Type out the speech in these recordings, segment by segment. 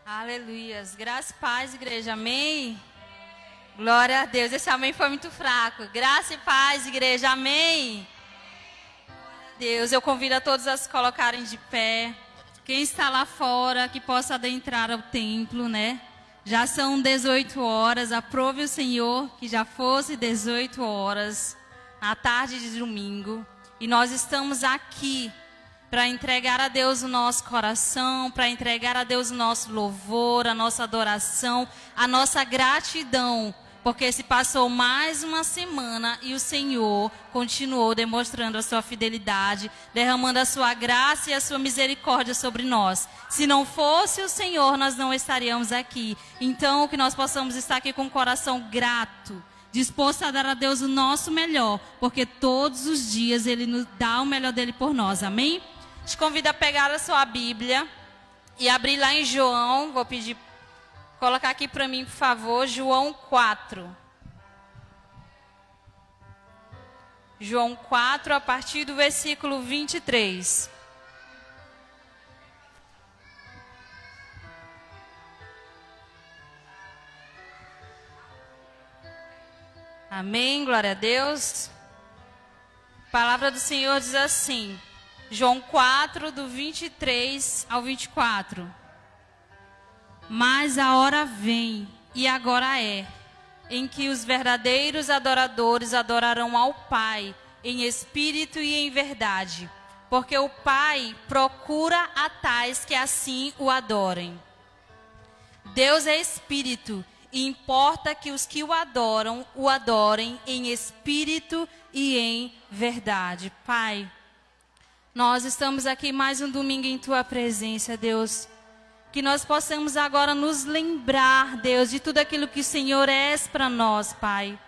Aleluias. Graça e paz, igreja. Amém? Glória a Deus. Esse amém foi muito fraco. Graça e paz, igreja. Amém? Glória a Deus. Eu convido a todos a se colocarem de pé. Quem está lá fora, que possa adentrar ao templo, né? Já são 18 horas. Aprove o Senhor que já fosse 18 horas, na tarde de domingo. E nós estamos aqui para entregar a Deus o nosso coração, para entregar a Deus o nosso louvor, a nossa adoração, a nossa gratidão, porque se passou mais uma semana e o Senhor continuou demonstrando a sua fidelidade, derramando a sua graça e a sua misericórdia sobre nós. Se não fosse o Senhor, nós não estaríamos aqui. Então, que nós possamos estar aqui com o coração grato, disposto a dar a Deus o nosso melhor, porque todos os dias Ele nos dá o melhor dele por nós. Amém? Te convido a pegar a sua Bíblia e abrir lá em João. Vou pedir, colocar aqui para mim, por favor, João 4. João 4, a partir do versículo 23. Amém, glória a Deus. A palavra do Senhor diz assim, João 4, do 23 ao 24. Mas a hora vem, e agora é, em que os verdadeiros adoradores adorarão ao Pai, em espírito e em verdade, porque o Pai procura a tais que assim o adorem. Deus é espírito, e importa que os que o adorem em espírito e em verdade. Pai, nós estamos aqui mais um domingo em Tua presença, Deus. Que nós possamos agora nos lembrar, Deus, de tudo aquilo que o Senhor é para nós, Pai.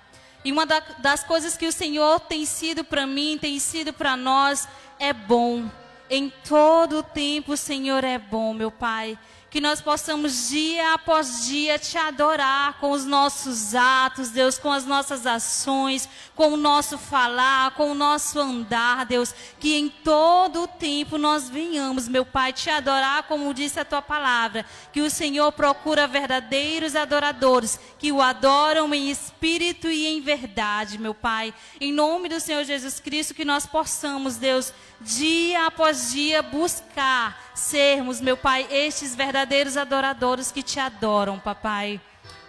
E uma das coisas que o Senhor tem sido para mim, tem sido para nós, é bom. Em todo o tempo o Senhor é bom, meu Pai. Que nós possamos dia após dia Te adorar com os nossos atos, Deus, com as nossas ações, com o nosso falar, com o nosso andar, Deus. Que em todo o tempo nós venhamos, meu Pai, Te adorar como disse a Tua palavra. Que o Senhor procura verdadeiros adoradores, que o adoram em espírito e em verdade, meu Pai. Em nome do Senhor Jesus Cristo, que nós possamos, Deus, dia após dia buscar sermos, meu Pai, estes verdadeiros adoradores que Te adoram, papai.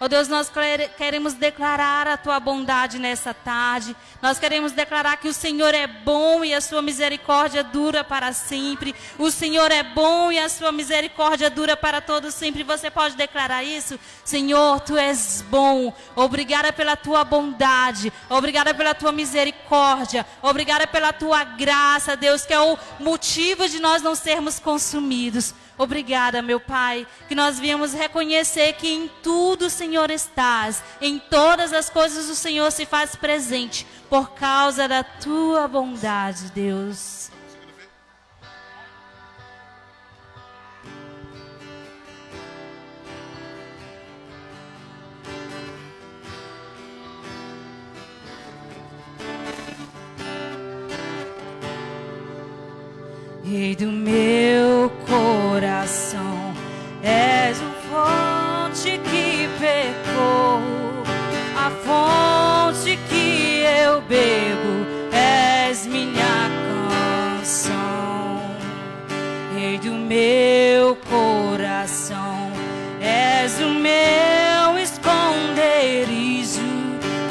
Ó Deus, nós queremos declarar a Tua bondade nessa tarde. Nós queremos declarar que o Senhor é bom e a Sua misericórdia dura para sempre. O Senhor é bom e a Sua misericórdia dura para todo sempre. Você pode declarar isso? Senhor, Tu és bom. Obrigada pela Tua bondade. Obrigada pela Tua misericórdia. Obrigada pela Tua graça, Deus, que é o motivo de nós não sermos consumidos. Obrigada, meu Pai, que nós viemos reconhecer que em tudo o Senhor estás, em todas as coisas o Senhor se faz presente, por causa da Tua bondade, Deus. Rei do meu coração, és o fonte que pecou, a fonte que eu bebo, és minha canção. Rei do meu coração, és o meu esconderijo,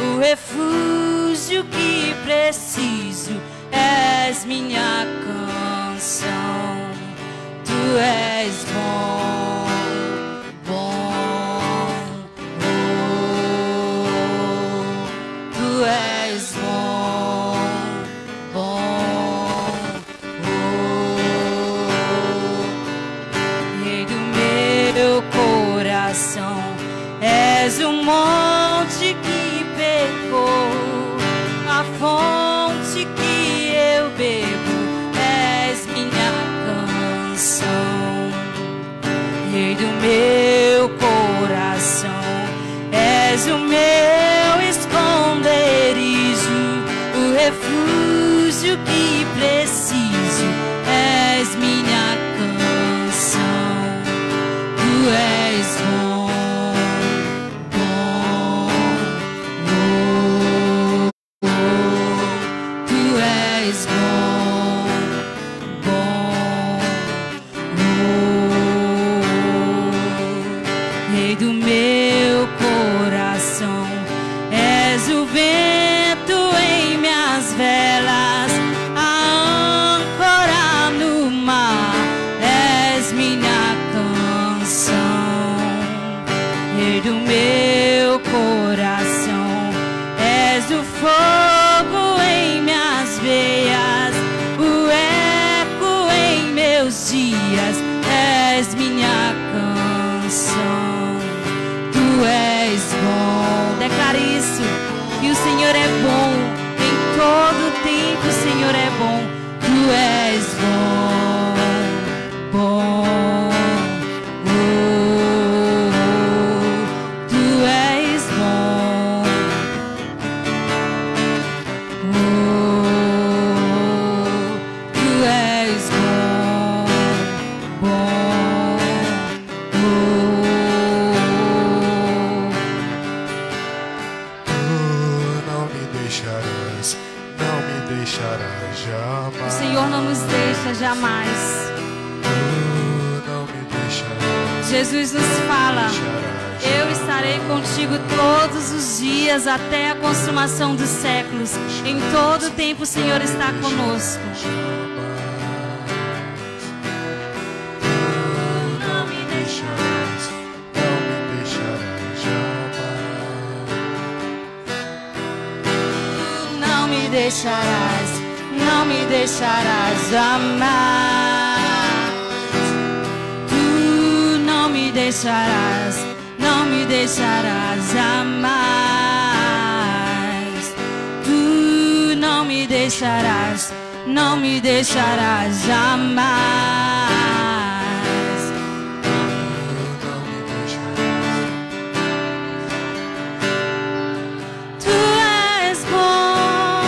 o refúgio que preciso, és minha canção. Tu és bom, bom, oh. Tu és bom, bom, oh. Rei do meu coração, és o monte que pecou, a fonte que eu bebo, és minha canção. Rei do meu coração, és o meu esconderijo, o refúgio que preciso, és minha canção. Tu és jamais. Tu não me deixarás. Jesus nos fala: eu estarei contigo todos os dias até a consumação dos séculos. Em todo o tempo o Senhor está conosco. Não me deixarás, não me deixarás jamais. Não me deixarás, não me deixarás jamais. Tu não me deixarás, não me deixarás jamais. Tu não me deixarás, não me deixarás jamais. Tu és bom,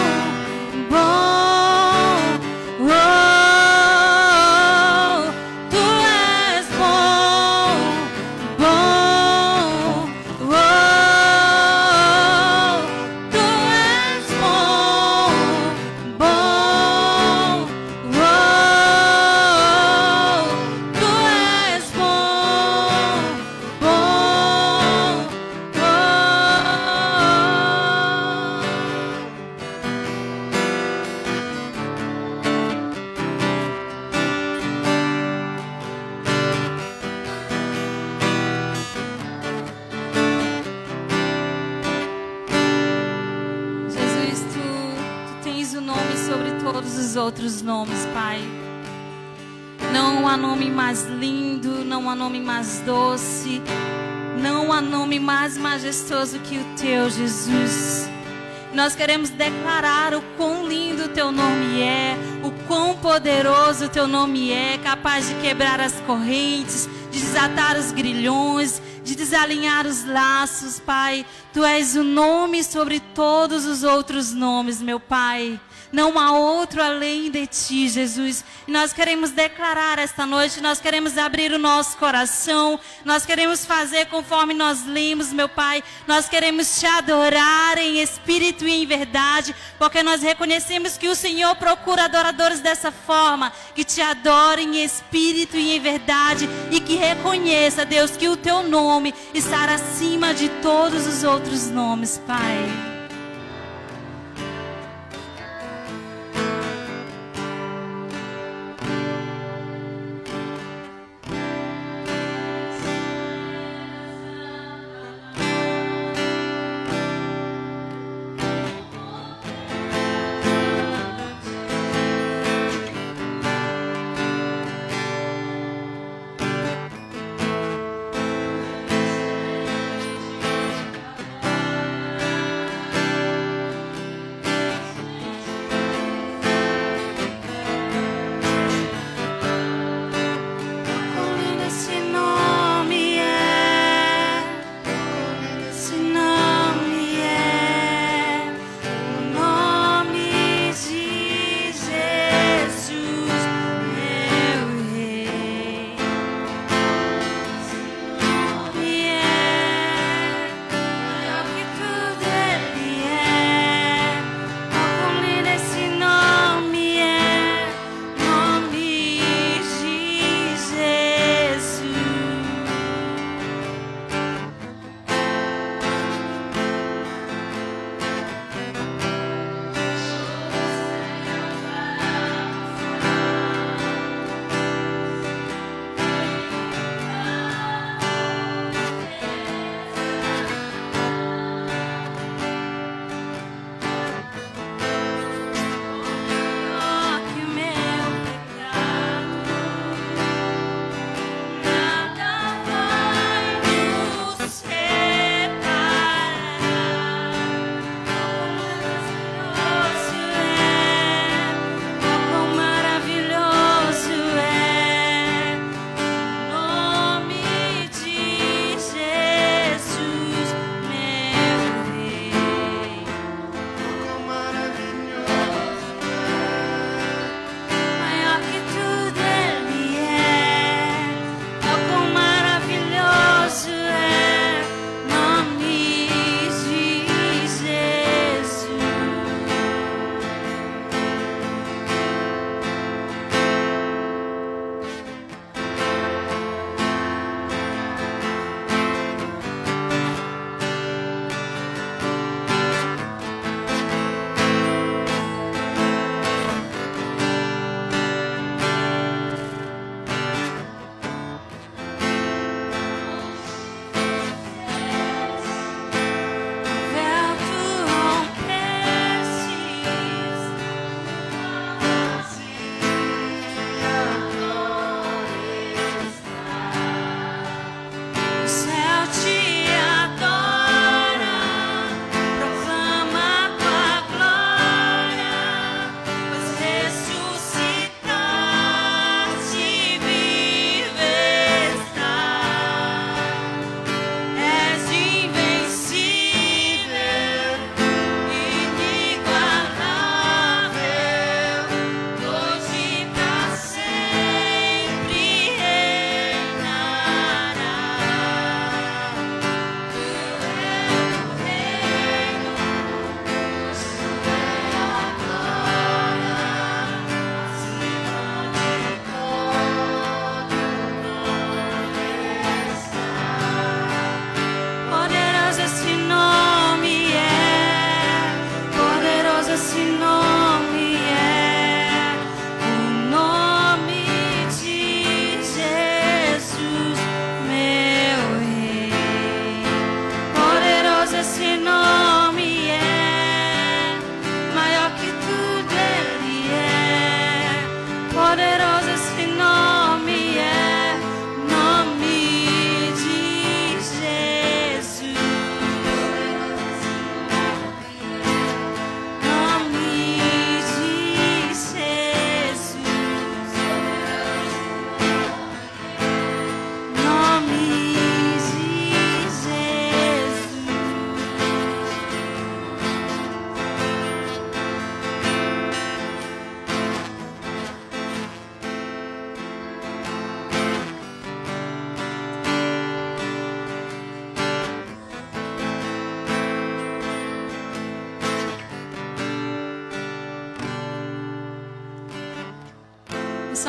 bom, oh, tu és bom, bom, oh, tu és bom, bom, oh, tu és bom, bom, oh. Jesus, tu tens o nome sobre todos os outros nomes, Pai. Não há nome mais lindo, não há nome mais doce, não há nome mais majestoso que o teu, Jesus. Nós queremos declarar o quão lindo o teu nome é, o quão poderoso o teu nome é, capaz de quebrar as correntes, de desatar os grilhões, de desalinhar os laços, Pai. Tu és o nome sobre todos os outros nomes, meu Pai. Não há outro além de ti, Jesus. E nós queremos declarar esta noite, nós queremos abrir o nosso coração, nós queremos fazer conforme nós lemos, meu Pai. Nós queremos te adorar em espírito e em verdade, porque nós reconhecemos que o Senhor procura adoradores dessa forma, que te adorem em espírito e em verdade, e que reconheça, Deus, que o teu nome estará acima de todos os outros nomes, Pai.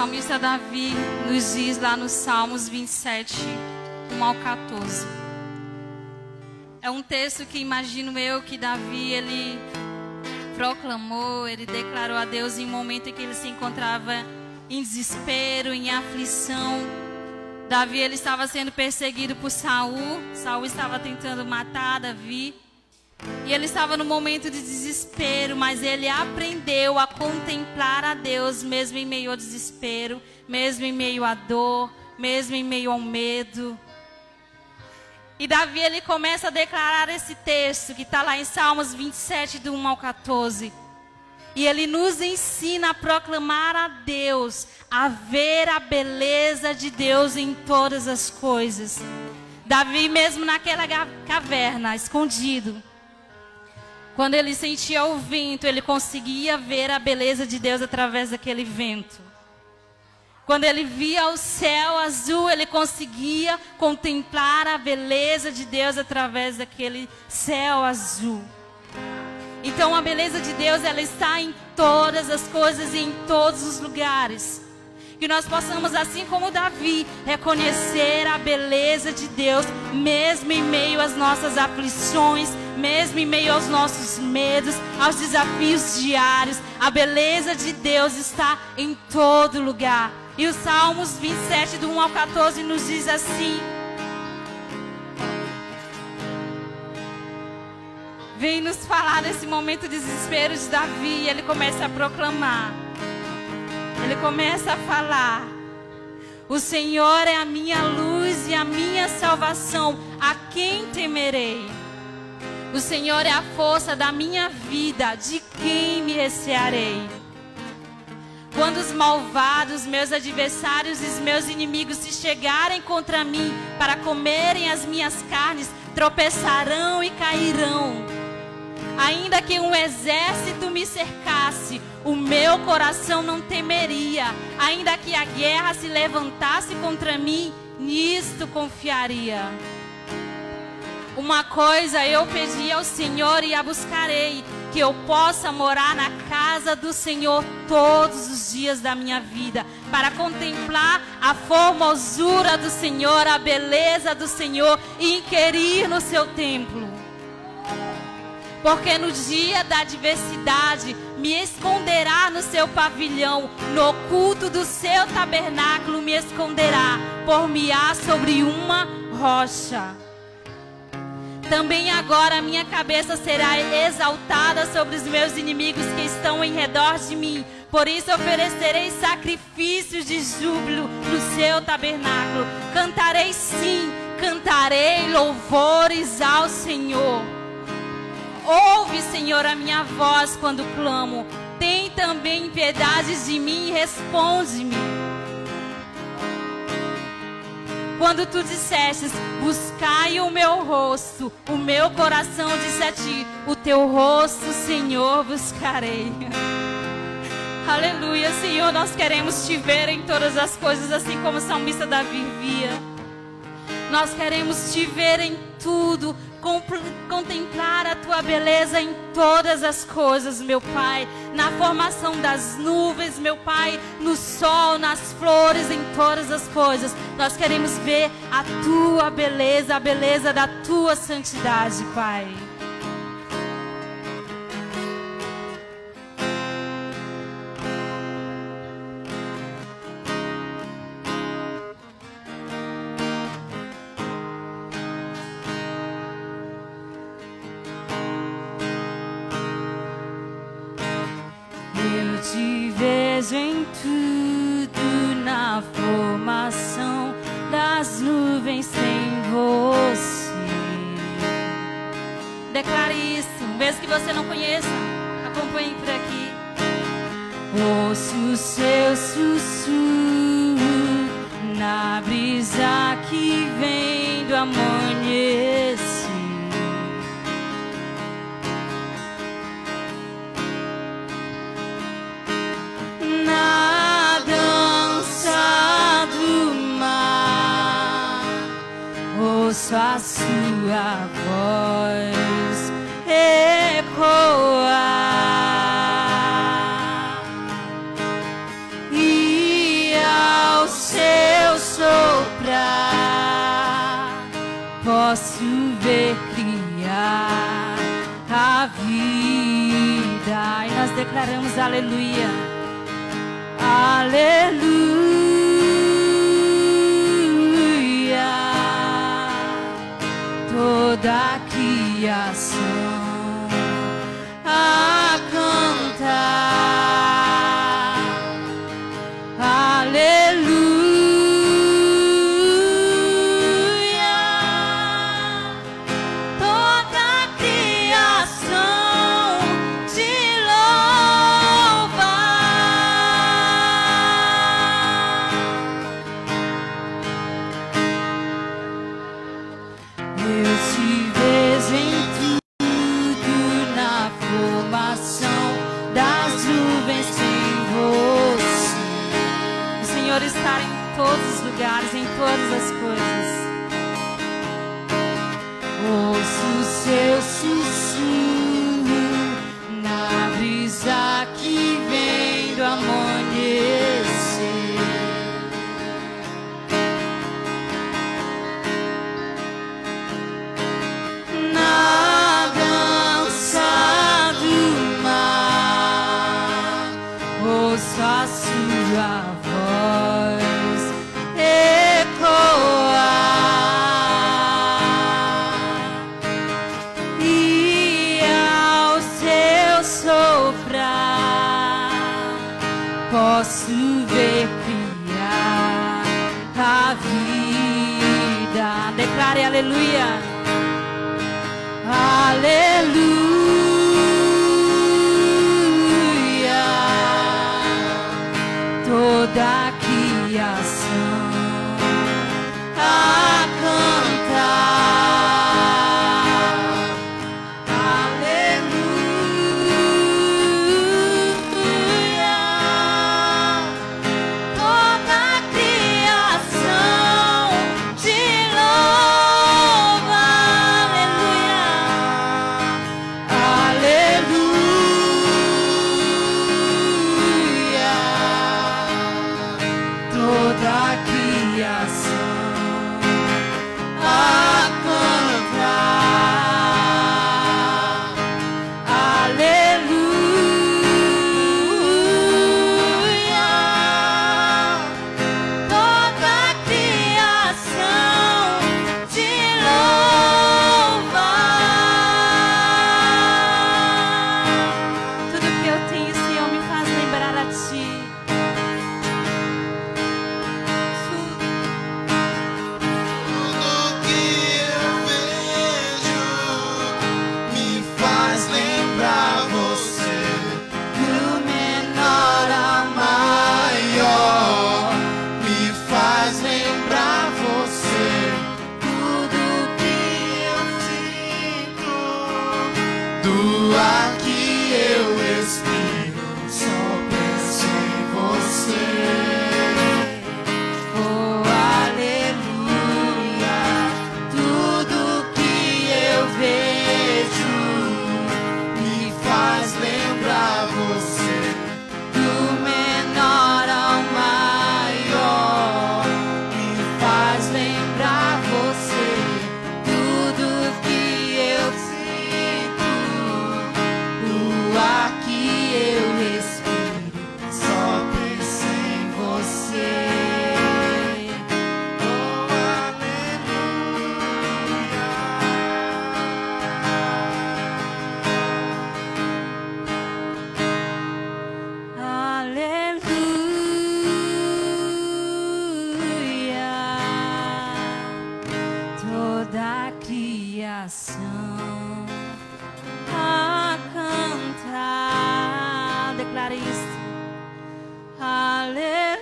salmista Davi nos diz lá nos Salmos 27, 1 ao 14. É um texto que imagino eu que Davi, ele proclamou, ele declarou a Deus em um momento em que ele se encontrava em desespero, em aflição. Davi, ele estava sendo perseguido por Saul. Saul estava tentando matar Davi. E ele estava num momento de desespero, mas ele aprendeu a contemplar a Deus, mesmo em meio ao desespero, mesmo em meio à dor, mesmo em meio ao medo. E Davi, ele começa a declarar esse texto, que está lá em Salmos 27, do 1 ao 14. E ele nos ensina a proclamar a Deus, a ver a beleza de Deus em todas as coisas. Davi, mesmo naquela caverna, escondido, quando ele sentia o vento, ele conseguia ver a beleza de Deus através daquele vento. Quando ele via o céu azul, ele conseguia contemplar a beleza de Deus através daquele céu azul. Então a beleza de Deus, ela está em todas as coisas e em todos os lugares. Que nós possamos, assim como Davi, reconhecer a beleza de Deus, mesmo em meio às nossas aflições, mesmo em meio aos nossos medos, aos desafios diários. A beleza de Deus está em todo lugar. E os Salmos 27, do 1 ao 14, nos diz assim: vem nos falar nesse momento de desespero de Davi, e ele começa a proclamar. Ele começa a falar: o Senhor é a minha luz e a minha salvação, a quem temerei? O Senhor é a força da minha vida, de quem me recearei? Quando os malvados, meus adversários e os meus inimigos se chegarem contra mim para comerem as minhas carnes, tropeçarão e cairão. Ainda que um exército me cercasse, o meu coração não temeria. Ainda que a guerra se levantasse contra mim, nisto confiaria. Uma coisa eu pedi ao Senhor e a buscarei, que eu possa morar na casa do Senhor todos os dias da minha vida, para contemplar a formosura do Senhor, a beleza do Senhor e inquirir no seu templo. Porque no dia da adversidade me esconderá no seu pavilhão, no oculto do seu tabernáculo me esconderá, por-me-á sobre uma rocha. Também agora a minha cabeça será exaltada sobre os meus inimigos que estão em redor de mim. Por isso oferecerei sacrifícios de júbilo no seu tabernáculo. Cantarei sim, cantarei louvores ao Senhor. Ouve, Senhor, a minha voz quando clamo. Tem também piedade de mim e responde-me. Quando tu dissestes, buscai o meu rosto, o meu coração disse a ti, o teu rosto, Senhor, buscarei. Aleluia, Senhor, nós queremos te ver em todas as coisas, assim como o salmista Davi via. Nós queremos te ver em tudo, contemplar a tua beleza em todas as coisas, meu Pai. Na formação das nuvens, meu Pai, no sol, nas flores, em todas as coisas. Nós queremos ver a tua beleza, a beleza da tua santidade, Pai. Em tudo, na formação das nuvens sem você. Declare isso, mesmo que você não conheça, acompanhe por aqui. Ouço o seu sussurro na brisa que vem do amanhecer. Ouço a sua voz ecoar e posso ver criar a vida. E nós declaramos aleluia, aleluia. Toda a criação a cantar, aleluia. Toda a criação te louva. Eu te vejo em tudo, na formação das nuvens em você. O Senhor está em todos os lugares, em todas as coisas. Ouço o seu sussurro na brisa que vem do amanhecer. Na dança do mar, ouço a sua voz ecoar, e ao seu soprar posso ver criar a vida. Declare aleluia, aleluia. Toda a criação a cantar, aleluia. Toda a criação te louva, aleluia, aleluia. Toda a criação a cantar, aleluia. Toda a criação te louva. Tudo que eu tenho, Senhor, me faz lembrar a Ti. Tudo que eu vejo me faz lembrar você. Do menor ao Maior me faz lembrar você. tudo que eu Sinto do ar que eu respiro, só penso em você. oh, aleluia. Tudo que eu vejo Me faz lembrar você. do menor ao maior me faz lembrar você. Tudo que eu sinto, o ar que eu respiro, Só penso em você. Oh, Aleluia. Toda a criação a cantar. Declare isso. Aleluia.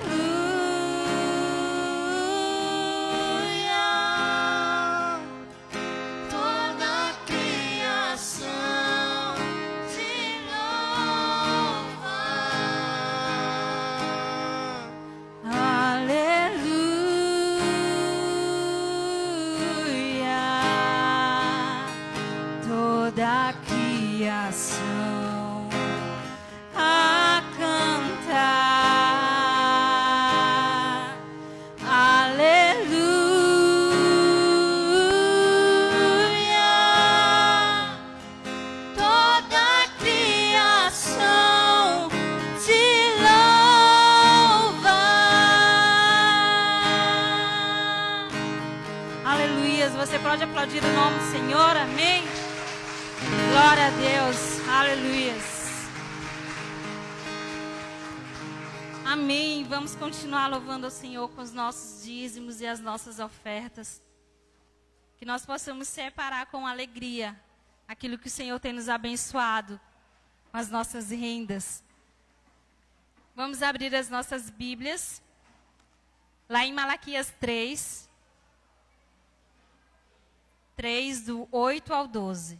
Toda a criação te louva. Aleluia. Toda a criação a cantar, aleluia. Aleluias. Você pode aplaudir o nome do Senhor. Amém. Glória a Deus. Aleluias. Amém. Vamos continuar louvando ao Senhor com os nossos dízimos e as nossas ofertas. Que nós possamos separar com alegria aquilo que o Senhor tem nos abençoado, com as nossas rendas. Vamos abrir as nossas Bíblias, lá em Malaquias 3, do 8 ao 12.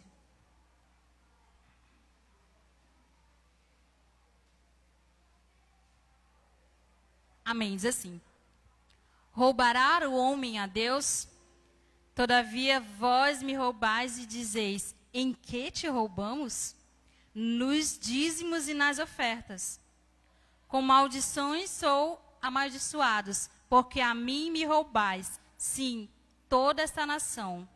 Amém, diz assim: roubará o homem a Deus? Todavia vós me roubais e dizeis: em que te roubamos? Nos dízimos e nas ofertas. Com maldições sou amaldiçoados, porque a mim me roubais, sim, toda esta nação.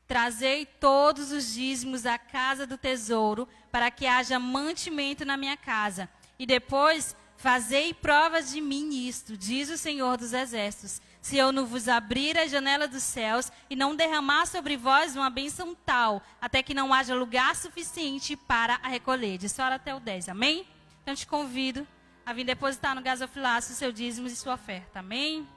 Trazei todos os dízimos à casa do tesouro, para que haja mantimento na minha casa. E depois fazei provas de mim nisto, diz o Senhor dos Exércitos, se eu não vos abrir a janela dos céus e não derramar sobre vós uma bênção tal, até que não haja lugar suficiente para a recolher. De só até o 10, amém? Então te convido a vir depositar no gasofilácio o seu dízimo e sua oferta, amém?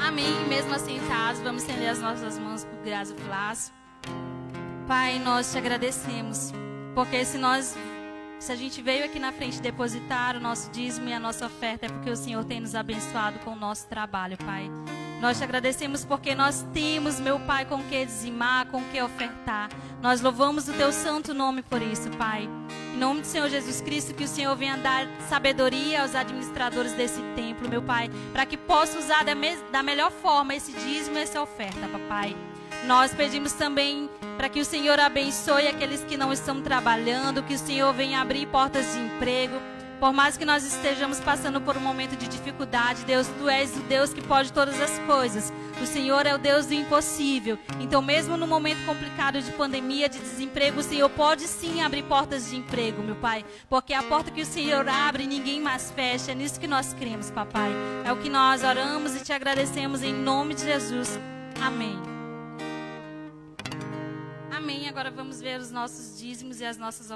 Amém. Mesmo assentados, vamos estender as nossas mãos para o gasofilácio. Pai, nós te agradecemos, porque se a gente veio aqui na frente depositar o nosso dízimo e a nossa oferta, é porque o Senhor tem nos abençoado com o nosso trabalho, Pai. Nós te agradecemos porque nós temos, meu Pai, com que dizimar, com que ofertar. Nós louvamos o teu santo nome por isso, Pai. Em nome do Senhor Jesus Cristo, que o Senhor venha dar sabedoria aos administradores desse templo, meu Pai, para que possa usar da melhor forma esse dízimo e essa oferta, papai. Nós pedimos também para que o Senhor abençoe aqueles que não estão trabalhando, que o Senhor venha abrir portas de emprego. Por mais que nós estejamos passando por um momento de dificuldade, Deus, Tu és o Deus que pode todas as coisas. O Senhor é o Deus do impossível. Então, mesmo no momento complicado de pandemia, de desemprego, o Senhor pode sim abrir portas de emprego, meu Pai. Porque a porta que o Senhor abre, ninguém mais fecha. É nisso que nós cremos, papai. É o que nós oramos e te agradecemos em nome de Jesus. Amém. Amém. Agora vamos ver os nossos dízimos e as nossas...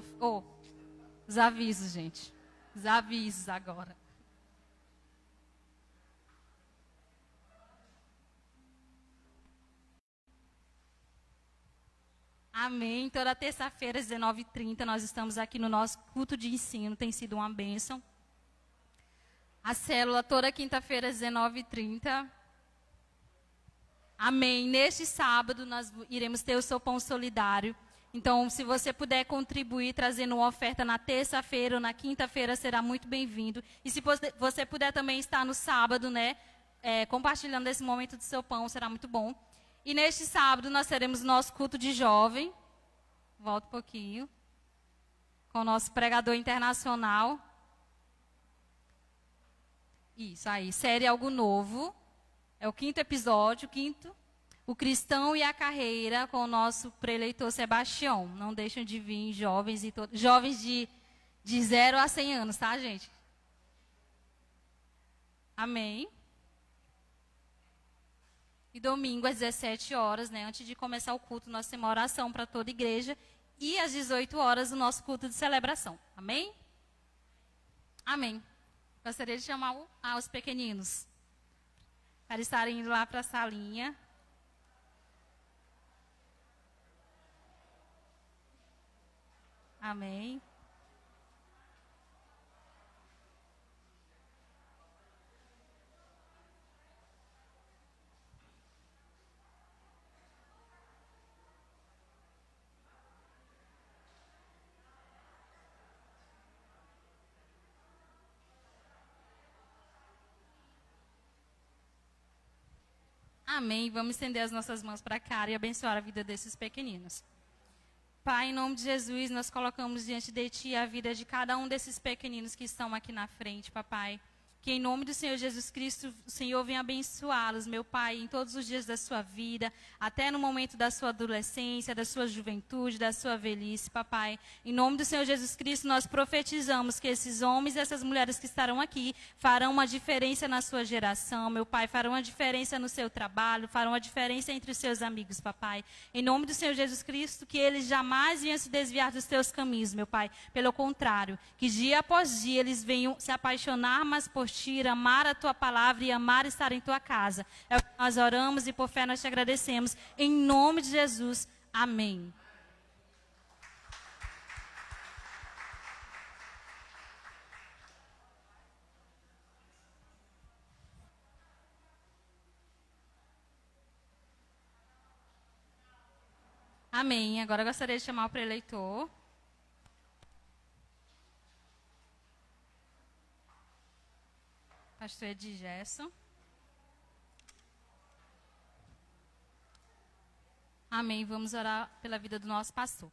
os avisos, gente. Os avisos agora. Amém. Toda terça-feira, às 19h30, nós estamos aqui no nosso culto de ensino. Tem sido uma bênção. A célula toda quinta-feira, às 19h30. Amém. Neste sábado, nós iremos ter o sopão solidário. Então, se você puder contribuir trazendo uma oferta na terça-feira ou na quinta-feira, será muito bem-vindo. E se você puder também estar no sábado, né, compartilhando esse momento do seu pão, será muito bom. E neste sábado, nós teremos o nosso culto de jovem. Volta um pouquinho. Com o nosso pregador internacional. Isso aí, série Algo Novo. É o 5º episódio, o Cristão e a Carreira, com o nosso preleitor Sebastião. Não deixam de vir jovens, jovens de 0 a 100 anos, tá, gente? Amém. E domingo, às 17 horas, né, antes de começar o culto, nós temos uma oração para toda a igreja. E às 18 horas, o nosso culto de celebração. Amém? Amém. Gostaria de chamar os pequeninos para estarem indo lá para a salinha. Amém. Amém. Vamos estender as nossas mãos para cá e abençoar a vida desses pequeninos. Pai, em nome de Jesus, nós colocamos diante de Ti a vida de cada um desses pequeninos que estão aqui na frente, papai. Que em nome do Senhor Jesus Cristo, o Senhor venha abençoá-los, meu Pai, em todos os dias da sua vida, até no momento da sua adolescência, da sua juventude, da sua velhice, papai. Em nome do Senhor Jesus Cristo, nós profetizamos que esses homens e essas mulheres que estarão aqui farão uma diferença na sua geração, meu Pai, farão a diferença no seu trabalho, farão a diferença entre os seus amigos, papai. Em nome do Senhor Jesus Cristo, que eles jamais venham se desviar dos teus caminhos, meu Pai. Pelo contrário, que dia após dia eles venham se apaixonar mais por Ti, amar a Tua palavra e amar estar em Tua casa. É o que nós oramos e por fé nós te agradecemos. Em nome de Jesus. Amém. Amém. Agora eu gostaria de chamar o preleitor. Pastor Edi Gerson. Amém. Vamos orar pela vida do nosso pastor.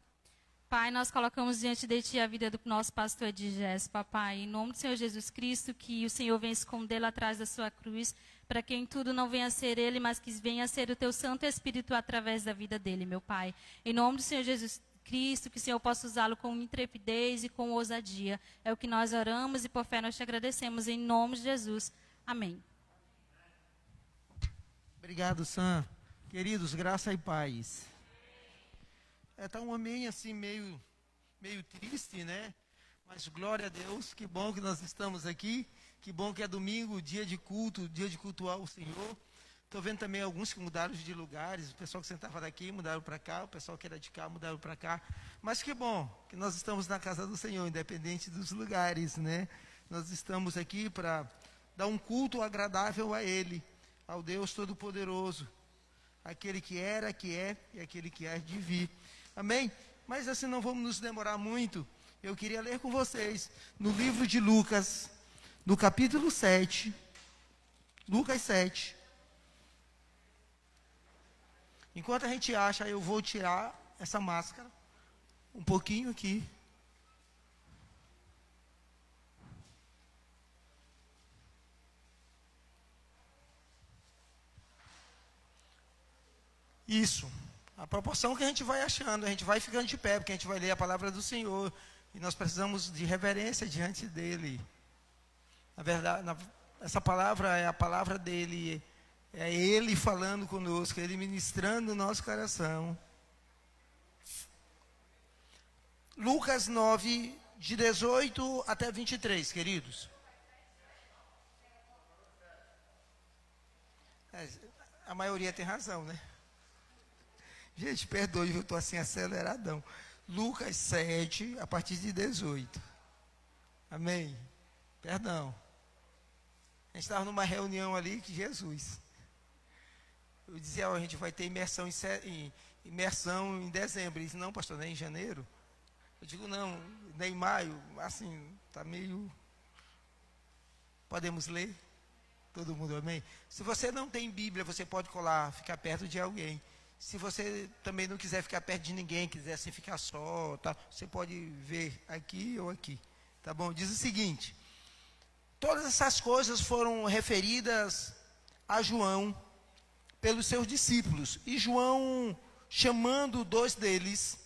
Pai, nós colocamos diante de Ti a vida do nosso pastor Edi Gerson, papai. Em nome do Senhor Jesus Cristo, que o Senhor venha escondê-lo atrás da sua cruz, para que em tudo não venha a ser ele, mas que venha a ser o Teu Santo Espírito através da vida dele, meu Pai. Em nome do Senhor Jesus Cristo, que o Senhor possa usá-lo com intrepidez e com ousadia. É o que nós oramos e por fé nós te agradecemos em nome de Jesus. Amém. Obrigado, Sam. Queridos, graça e paz. Tá um amém assim meio triste, né? Mas glória a Deus, que bom que nós estamos aqui. Que bom que é domingo, dia de culto, dia de cultuar o Senhor. Estou vendo também alguns que mudaram de lugares, o pessoal que sentava daqui mudaram para cá, o pessoal que era de cá mudaram para cá. Mas que bom que nós estamos na casa do Senhor, independente dos lugares, né? Nós estamos aqui para dar um culto agradável a Ele, ao Deus Todo-Poderoso, aquele que era, que é e aquele que há de vir. Amém? Mas assim não vamos nos demorar muito. Eu queria ler com vocês no livro de Lucas, no capítulo 7, Lucas 7. Enquanto a gente acha, eu vou tirar essa máscara um pouquinho aqui. Isso. A proporção que a gente vai achando, a gente vai ficando de pé, porque a gente vai ler a palavra do Senhor. E nós precisamos de reverência diante dEle. Na verdade, essa palavra é a palavra dEle. É Ele falando conosco, Ele ministrando o nosso coração. Lucas 9, de 18 até 23, queridos. A maioria tem razão, né? Gente, perdoe, eu estou assim aceleradão. Lucas 7, a partir de 18. Amém? Perdão. A gente estava numa reunião ali que Jesus... Eu dizia, a gente vai ter imersão em dezembro. Ele disse, não, pastor, não é em janeiro? Eu digo, não, nem em maio. Assim, está meio... Podemos ler? Todo mundo, amém? Se você não tem Bíblia, você pode colar, ficar perto de alguém. Se você também não quiser ficar perto de ninguém, quiser assim ficar só, tá? Você pode ver aqui ou aqui. Tá bom? Diz o seguinte. Todas essas coisas foram referidas a João pelos seus discípulos. E João, chamando 2 deles,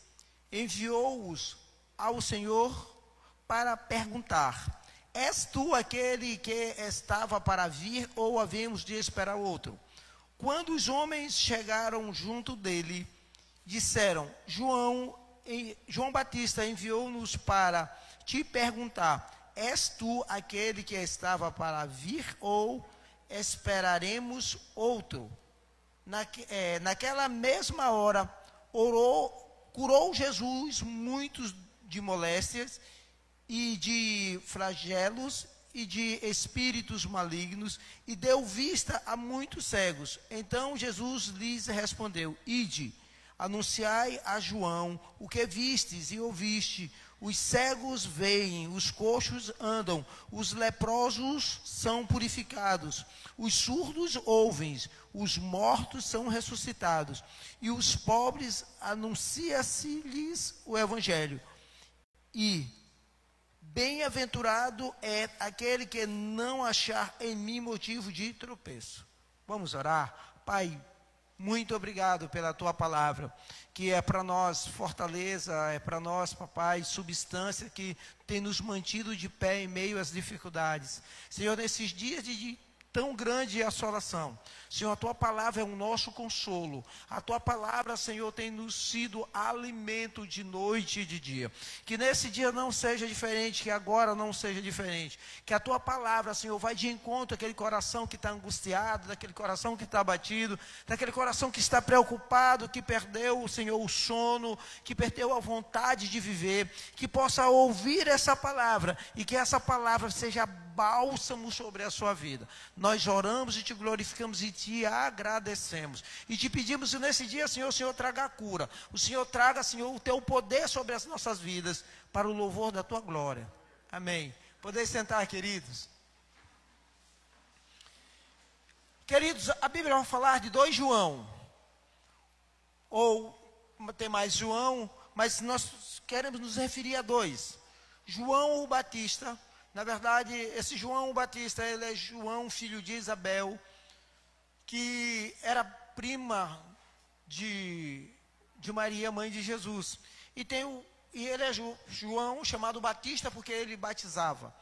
enviou-os ao Senhor para perguntar: és tu aquele que estava para vir, ou havemos de esperar outro? Quando os homens chegaram junto dele, disseram: João Batista enviou-nos para te perguntar: és tu aquele que estava para vir, ou esperaremos outro? Naquela mesma hora, curou Jesus muitos de moléstias e de flagelos e de espíritos malignos, e deu vista a muitos cegos. Então Jesus lhes respondeu: ide, anunciai a João o que vistes e ouviste, os cegos veem, os coxos andam, os leprosos são purificados, os surdos ouvem, os mortos são ressuscitados, e os pobres anuncia-se-lhes o evangelho. E bem-aventurado é aquele que não achar em mim motivo de tropeço. Vamos orar? Pai, muito obrigado pela tua palavra, que é para nós fortaleza, é para nós, papai, substância que tem nos mantido de pé em meio às dificuldades. Senhor, nesses dias de tão grande assolação, Senhor, a tua palavra é o nosso consolo. A tua palavra, Senhor, tem nos sido alimento de noite e de dia. Que nesse dia não seja diferente, que agora não seja diferente. Que a tua palavra, Senhor, vai de encontro àquele coração que está angustiado, daquele coração que está abatido, daquele coração que está preocupado, que perdeu, Senhor, o sono, que perdeu a vontade de viver, que possa ouvir essa palavra e que essa palavra seja bálsamo sobre a sua vida. Nós oramos e te glorificamos e te agradecemos. E te pedimos que nesse dia, Senhor, o Senhor traga a cura. O Senhor traga, Senhor, o teu poder sobre as nossas vidas, para o louvor da tua glória. Amém. Podeis sentar, queridos. Queridos, a Bíblia vai falar de 2 João. Ou tem mais João, mas nós queremos nos referir a 2. João o Batista. Na verdade, esse João Batista, ele é João, filho de Isabel, que era prima de Maria, mãe de Jesus. E ele é João, chamado Batista, porque ele batizava.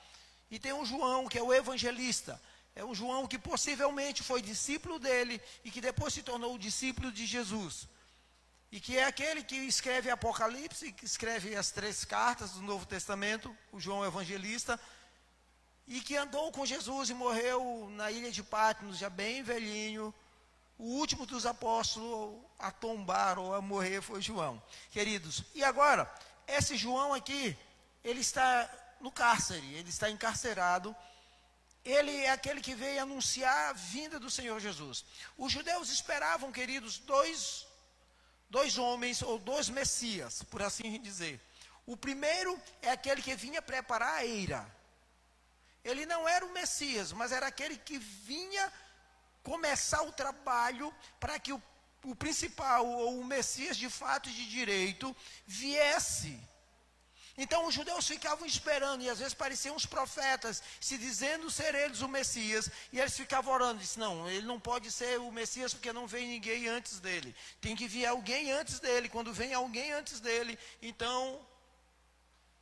E tem um João, que é o evangelista. É um João que possivelmente foi discípulo dele e que depois se tornou discípulo de Jesus. E que é aquele que escreve Apocalipse, que escreve as 3 cartas do Novo Testamento, o João evangelista, e que andou com Jesus e morreu na ilha de Patmos, já bem velhinho. O último dos apóstolos a tombar ou a morrer foi João. Queridos, e agora, esse João aqui, ele está no cárcere, ele está encarcerado. Ele é aquele que veio anunciar a vinda do Senhor Jesus. Os judeus esperavam, queridos, dois homens ou 2 messias, por assim dizer. O primeiro é aquele que vinha preparar a eira. Ele não era o Messias, mas era aquele que vinha começar o trabalho para que o principal, ou o Messias de fato e de direito, viesse. Então os judeus ficavam esperando, e às vezes pareciam os profetas, se dizendo ser eles o Messias, e eles ficavam orando, disse, não, ele não pode ser o Messias porque não vem ninguém antes dele. Tem que vir alguém antes dele, quando vem alguém antes dele, então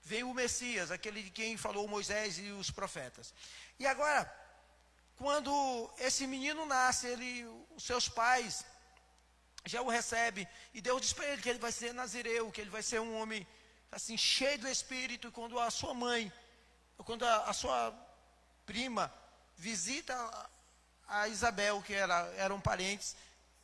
vem o Messias, aquele de quem falou Moisés e os profetas. E agora, quando esse menino nasce, os seus pais já o recebem, e Deus diz para ele que ele vai ser nazireu, que ele vai ser um homem assim, cheio do Espírito. E quando a sua mãe, quando a sua prima visita a Isabel, que eram parentes,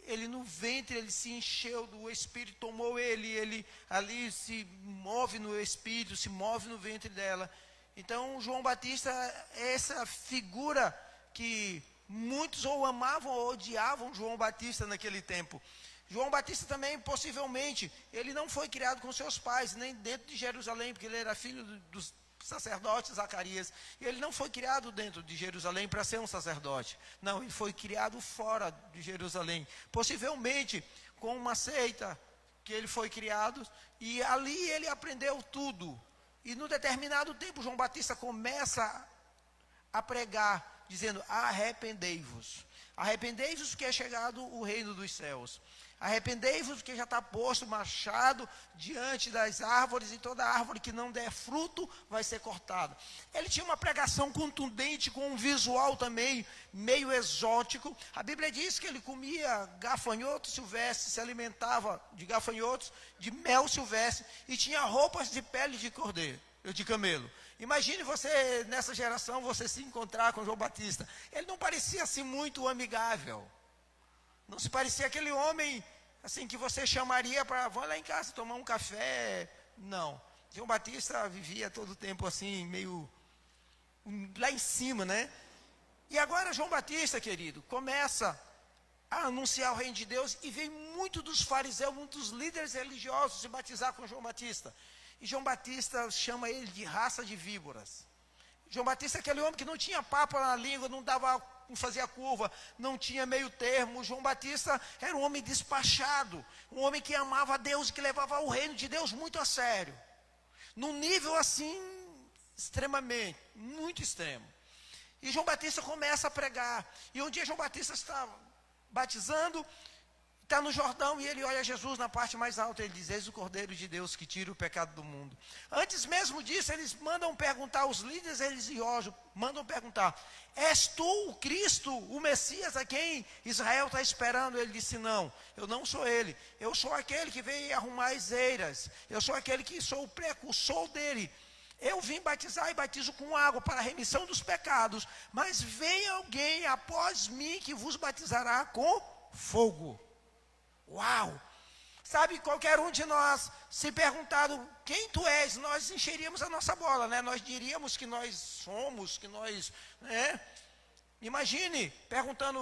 ele no ventre, ele se encheu do Espírito, tomou ele ali se move no Espírito, se move no ventre dela. Então, João Batista é essa figura que muitos ou amavam ou odiavam João Batista naquele tempo. João Batista também, possivelmente, ele não foi criado com seus pais, nem dentro de Jerusalém, porque ele era filho dos sacerdote Zacarias, e ele não foi criado dentro de Jerusalém para ser um sacerdote. Não, ele foi criado fora de Jerusalém, possivelmente com uma seita que ele foi criado, e ali ele aprendeu tudo. E no determinado tempo, João Batista começa a pregar, dizendo, arrependei-vos, porque é chegado o reino dos céus. Arrependei-vos, porque já está posto machado diante das árvores, e toda árvore que não der fruto vai ser cortada. Ele tinha uma pregação contundente, com um visual também meio exótico. A Bíblia diz que ele comia gafanhotos silvestres, se alimentava de gafanhotos, de mel silvestre, e tinha roupas de pele de camelo. Imagine você, nessa geração, você se encontrar com João Batista. Ele não parecia assim muito amigável. Não se parecia aquele homem assim que você chamaria para, vamos lá em casa tomar um café. Não. João Batista vivia todo o tempo assim, meio lá em cima, né? E agora João Batista, querido, começa a anunciar o reino de Deus, e vem muito dos fariseus, muitos líderes religiosos se batizar com João Batista. E João Batista chama ele de raça de víboras. João Batista é aquele homem que não tinha papo na língua, não fazia curva, não tinha meio termo. João Batista era um homem despachado, um homem que amava a Deus e que levava o reino de Deus muito a sério. Num nível assim, extremamente, muito extremo. E João Batista começa a pregar. E um dia João Batista está batizando, está no Jordão, e ele olha Jesus na parte mais alta. Ele diz: eis o Cordeiro de Deus que tira o pecado do mundo. Antes mesmo disso, eles mandam perguntar, os líderes religiosos mandam perguntar: és tu o Cristo, o Messias a quem Israel está esperando? Ele disse: não, eu não sou ele. Eu sou aquele que veio arrumar as eiras. Eu sou aquele que sou o precursor dele. Eu vim batizar e batizo com água para a remissão dos pecados, mas vem alguém após mim que vos batizará com fogo. Uau! Sabe, qualquer um de nós, se perguntado quem tu és, nós encheríamos a nossa bola, né? Nós diríamos que nós somos, que nós, né? Imagine, perguntando,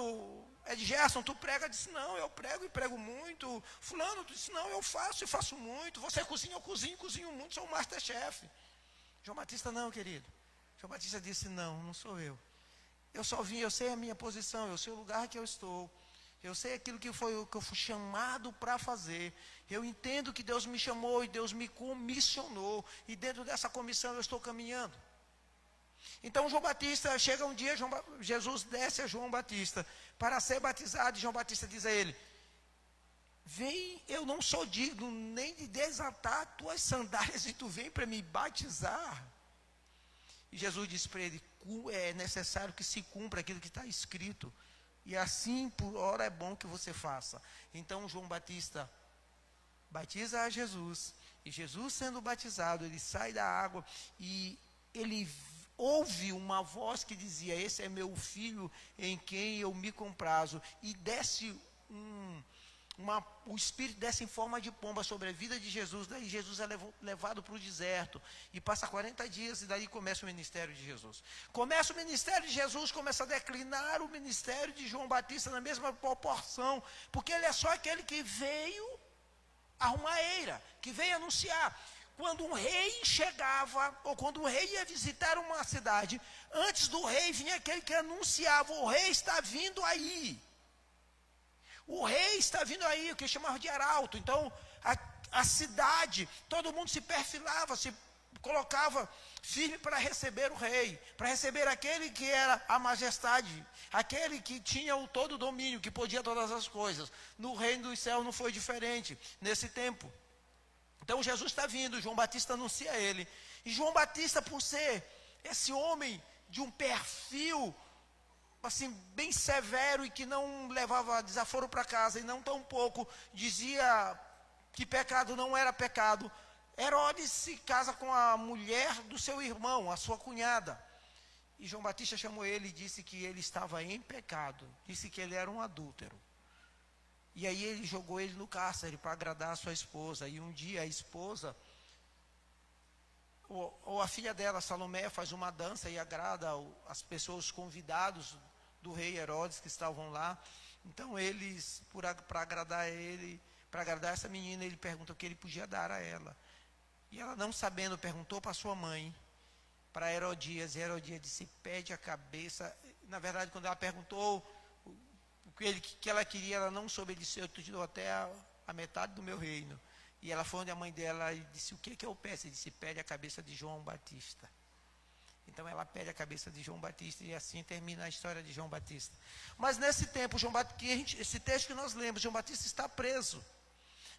Edgerson, tu prega? Disse: não, eu prego e prego muito. Fulano, tu disse: não, eu faço e faço muito. Você cozinha, eu cozinho muito, sou um masterchef. João Batista: não, querido. João Batista disse: não sou eu. Eu só vim, eu sei a minha posição, eu sei o lugar que eu estou. Eu sei aquilo que eu fui chamado para fazer. Eu entendo que Deus me chamou e Deus me comissionou. E dentro dessa comissão eu estou caminhando. Então João Batista, chega um dia, Jesus desce a João Batista para ser batizado. E João Batista diz a ele: vem, eu não sou digno nem de desatar tuas sandálias e tu vem para me batizar. E Jesus disse para ele: é necessário que se cumpra aquilo que está escrito. E assim por hora é bom que você faça. Então João Batista batiza a Jesus. E Jesus sendo batizado, ele sai da água e ele ouve uma voz que dizia: esse é meu filho em quem eu me comprazo. E desce o Espírito desce em forma de pomba sobre a vida de Jesus. Daí Jesus é levado para o deserto e passa 40 dias, e daí começa o ministério de Jesus. Começa o ministério de Jesus, começa a declinar o ministério de João Batista na mesma proporção, porque ele é só aquele que veio arrumar a eira, que veio anunciar. Quando um rei chegava, ou quando um rei ia visitar uma cidade, antes do rei vinha aquele que anunciava: o rei está vindo aí. O rei está vindo aí, o que chamava de arauto. Então, a cidade, todo mundo se perfilava, se colocava firme para receber o rei, para receber aquele que era a majestade, aquele que tinha o todo domínio, que podia todas as coisas. No reino dos céus não foi diferente, nesse tempo. Então, Jesus está vindo, João Batista anuncia ele. E João Batista, por ser esse homem de um perfil assim, bem severo, e que não levava desaforo para casa, e não tão pouco dizia que pecado não era pecado, Herodes se casa com a mulher do seu irmão, a sua cunhada. E João Batista chamou ele e disse que ele estava em pecado, disse que ele era um adúltero. E aí ele jogou ele no cárcere para agradar a sua esposa. E um dia a esposa, ou a filha dela, Salomé, faz uma dança e agrada as pessoas, os convidados do rei Herodes que estavam lá. Então eles, para agradar ele, para agradar essa menina, ele pergunta o que ele podia dar a ela. E ela, não sabendo, perguntou para sua mãe, para Herodias, e Herodias disse: pede a cabeça. Na verdade, quando ela perguntou o que ela queria, ela não soube. Ele disse: eu te dou até a metade do meu reino. E ela foi onde a mãe dela e disse: o que eu peço? Ele disse: pede a cabeça de João Batista. Então ela pede a cabeça de João Batista, e assim termina a história de João Batista. Mas nesse tempo, esse texto que nós lemos, João Batista está preso.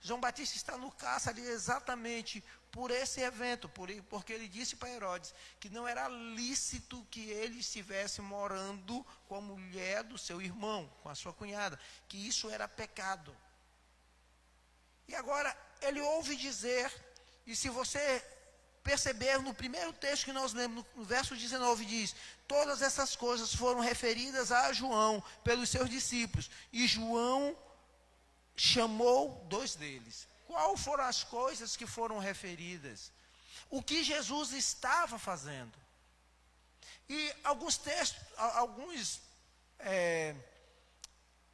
João Batista está no cárcere exatamente por esse evento, porque ele disse para Herodes que não era lícito que ele estivesse morando com a mulher do seu irmão, com a sua cunhada, que isso era pecado. E agora ele ouve dizer, e se você perceber no primeiro texto que nós lemos, no verso 19, diz: todas essas coisas foram referidas a João pelos seus discípulos, e João chamou 2 deles. Qual foram as coisas que foram referidas? O que Jesus estava fazendo. E alguns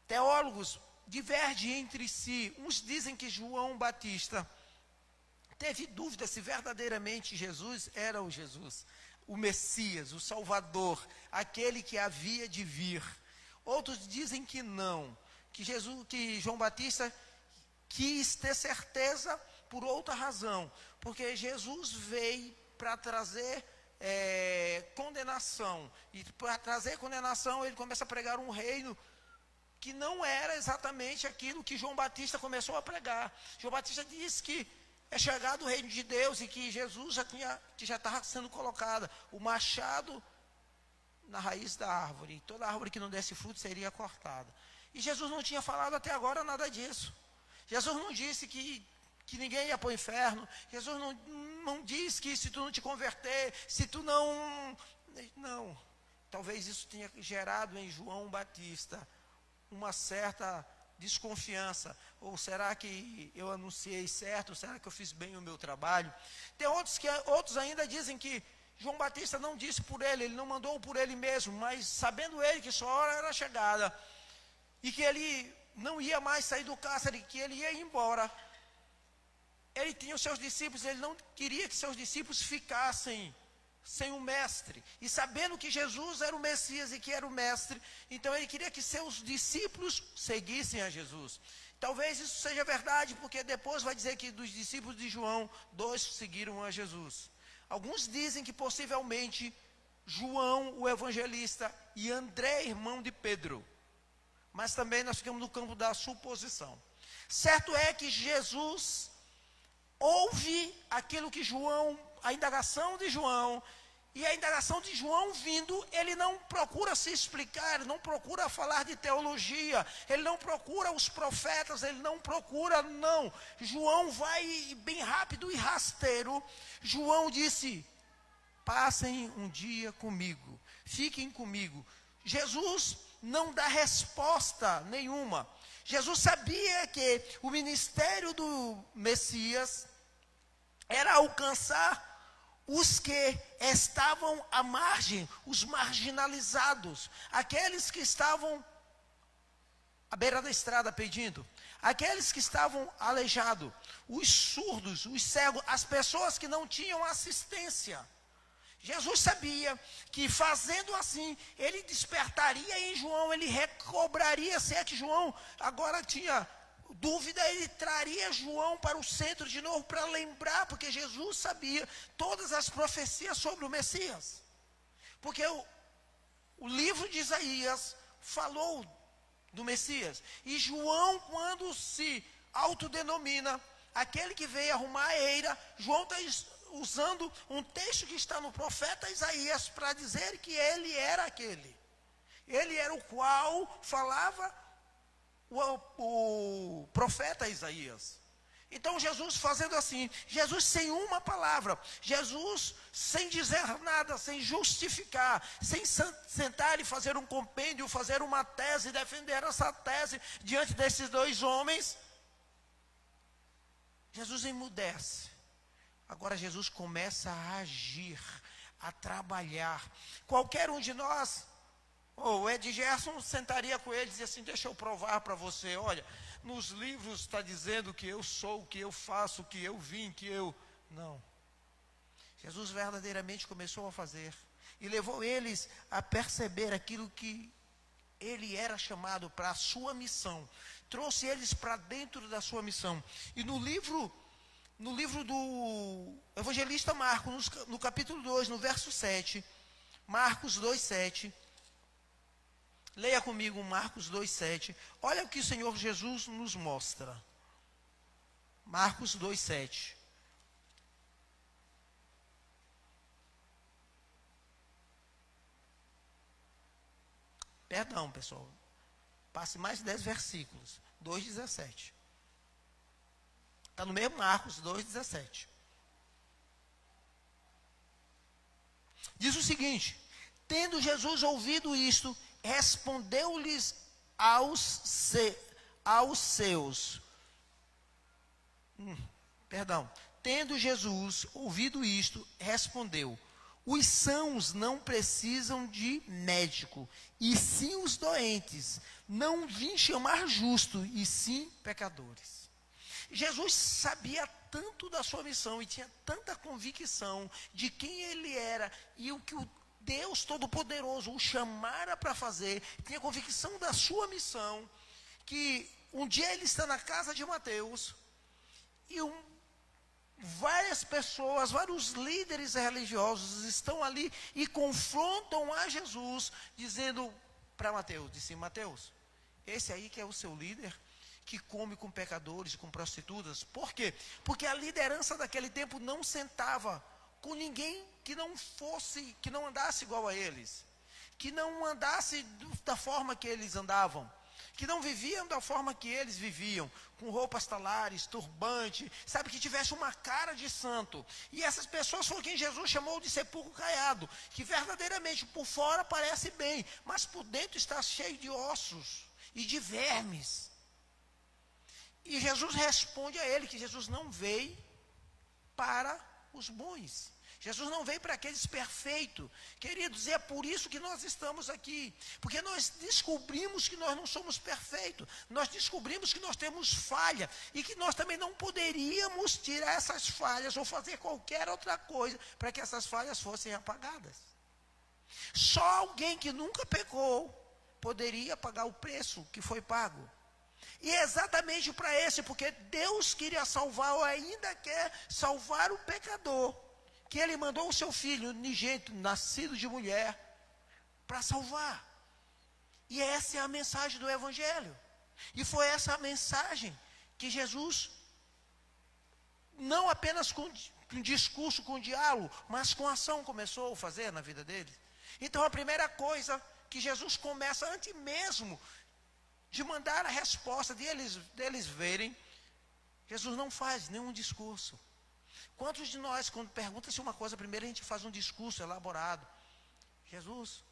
teólogos divergem entre si. Uns dizem que João Batista teve dúvida se verdadeiramente Jesus era o Jesus, o Messias, o Salvador, aquele que havia de vir. Outros dizem que não, que João Batista quis ter certeza por outra razão, porque Jesus veio para trazer condenação, e para trazer condenação ele começa a pregar um reino que não era exatamente aquilo que João Batista começou a pregar. João Batista disse que é chegado o reino de Deus e que Jesus já estava sendo colocado o machado na raiz da árvore, e toda árvore que não desse fruto seria cortada. E Jesus não tinha falado até agora nada disso. Jesus não disse que ninguém ia para o inferno. Jesus não disse que se tu não te converter, se tu não... Não. Talvez isso tenha gerado em João Batista uma certa desconfiança. Ou será que eu anunciei certo? Será que eu fiz bem o meu trabalho? Tem outros ainda dizem que João Batista não disse por ele não mandou por ele mesmo, mas sabendo ele que sua hora era chegada, e que ele não ia mais sair do cárcere, que ele ia embora, ele tinha os seus discípulos, ele não queria que seus discípulos ficassem sem o mestre, e sabendo que Jesus era o Messias e que era o mestre, então ele queria que seus discípulos seguissem a Jesus. Talvez isso seja verdade, porque depois vai dizer que dos discípulos de João, 2 seguiram a Jesus. Alguns dizem que possivelmente João, o evangelista, e André, irmão de Pedro, mas também nós ficamos no campo da suposição. Certo é que Jesus ouve aquilo que João, a indagação de João, e a indagação de João vindo, ele não procura se explicar, ele não procura falar de teologia, ele não procura os profetas, ele não procura, não. João vai bem rápido e rasteiro. João disse: passem um dia comigo, fiquem comigo. Jesus não dá resposta nenhuma. Jesus sabia que o ministério do Messias era alcançar os que estavam à margem, os marginalizados, aqueles que estavam à beira da estrada pedindo, aqueles que estavam aleijados, os surdos, os cegos, as pessoas que não tinham assistência. Jesus sabia que fazendo assim, ele despertaria em João, ele recobraria, se é que João agora tinha dúvida, ele traria João para o centro de novo, para lembrar, porque Jesus sabia todas as profecias sobre o Messias. Porque o livro de Isaías falou do Messias. E João, quando se autodenomina aquele que veio arrumar a eira, João está usando um texto que está no profeta Isaías para dizer que ele era aquele. Ele era o qual falava o profeta Isaías. Então Jesus fazendo assim, Jesus sem uma palavra, Jesus sem dizer nada, sem justificar, sem sentar e fazer um compêndio, fazer uma tese, defender essa tese diante desses dois homens, Jesus emudece. Agora Jesus começa a agir, a trabalhar. Qualquer um de nós, o Ed Gerson sentaria com ele e dizia assim: deixa eu provar para você, olha, nos livros está dizendo que eu sou, que eu faço, que eu vim, que eu... Não. Jesus verdadeiramente começou a fazer e levou eles a perceber aquilo que ele era chamado para a sua missão. Trouxe eles para dentro da sua missão. E no livro do evangelista Marcos, no capítulo 2, no verso 7, Marcos 2:7, leia comigo Marcos 2:7. Olha o que o Senhor Jesus nos mostra. Marcos 2:7. Perdão, pessoal. Passe mais 10 versículos. 2:17. Está no mesmo Marcos 2:17. Diz o seguinte: tendo Jesus ouvido isto, respondeu-lhes aos seus. Tendo Jesus ouvido isto, respondeu: os sãos não precisam de médico, e sim os doentes. Não vim chamar justos, e sim pecadores. Jesus sabia tanto da sua missão e tinha tanta convicção de quem ele era e o que o Deus Todo-Poderoso o chamara para fazer, tinha convicção da sua missão, que um dia ele está na casa de Mateus e várias pessoas, vários líderes religiosos estão ali e confrontam a Jesus, dizendo para Mateus, disse: Mateus, esse aí que é o seu líder, que come com pecadores e com prostitutas. Por quê? Porque a liderança daquele tempo não sentava com ninguém que não andasse igual a eles, que não andasse da forma que eles andavam, que não viviam da forma que eles viviam, com roupas talares, turbante, sabe, que tivesse uma cara de santo. E essas pessoas foram quem Jesus chamou de sepulcro caiado, que verdadeiramente por fora parece bem, mas por dentro está cheio de ossos e de vermes. E Jesus responde a ele que Jesus não veio para os bons. Jesus não veio para aqueles perfeitos. Queridos, é por isso que nós estamos aqui. Porque nós descobrimos que nós não somos perfeitos. Nós descobrimos que nós temos falha. E que nós também não poderíamos tirar essas falhas ou fazer qualquer outra coisa para que essas falhas fossem apagadas. Só alguém que nunca pecou poderia pagar o preço que foi pago. E é exatamente para esse, porque Deus queria salvar, ou ainda quer salvar o pecador, que ele mandou o seu filho unigênito, nascido de mulher, para salvar. E essa é a mensagem do Evangelho. E foi essa a mensagem que Jesus, não apenas com discurso, com diálogo, mas com ação, começou a fazer na vida dele. Então a primeira coisa que Jesus começa, antes mesmo de mandar a resposta, deles verem, Jesus não faz nenhum discurso. Quantos de nós, quando pergunta-se uma coisa, primeiro a gente faz um discurso elaborado? Jesus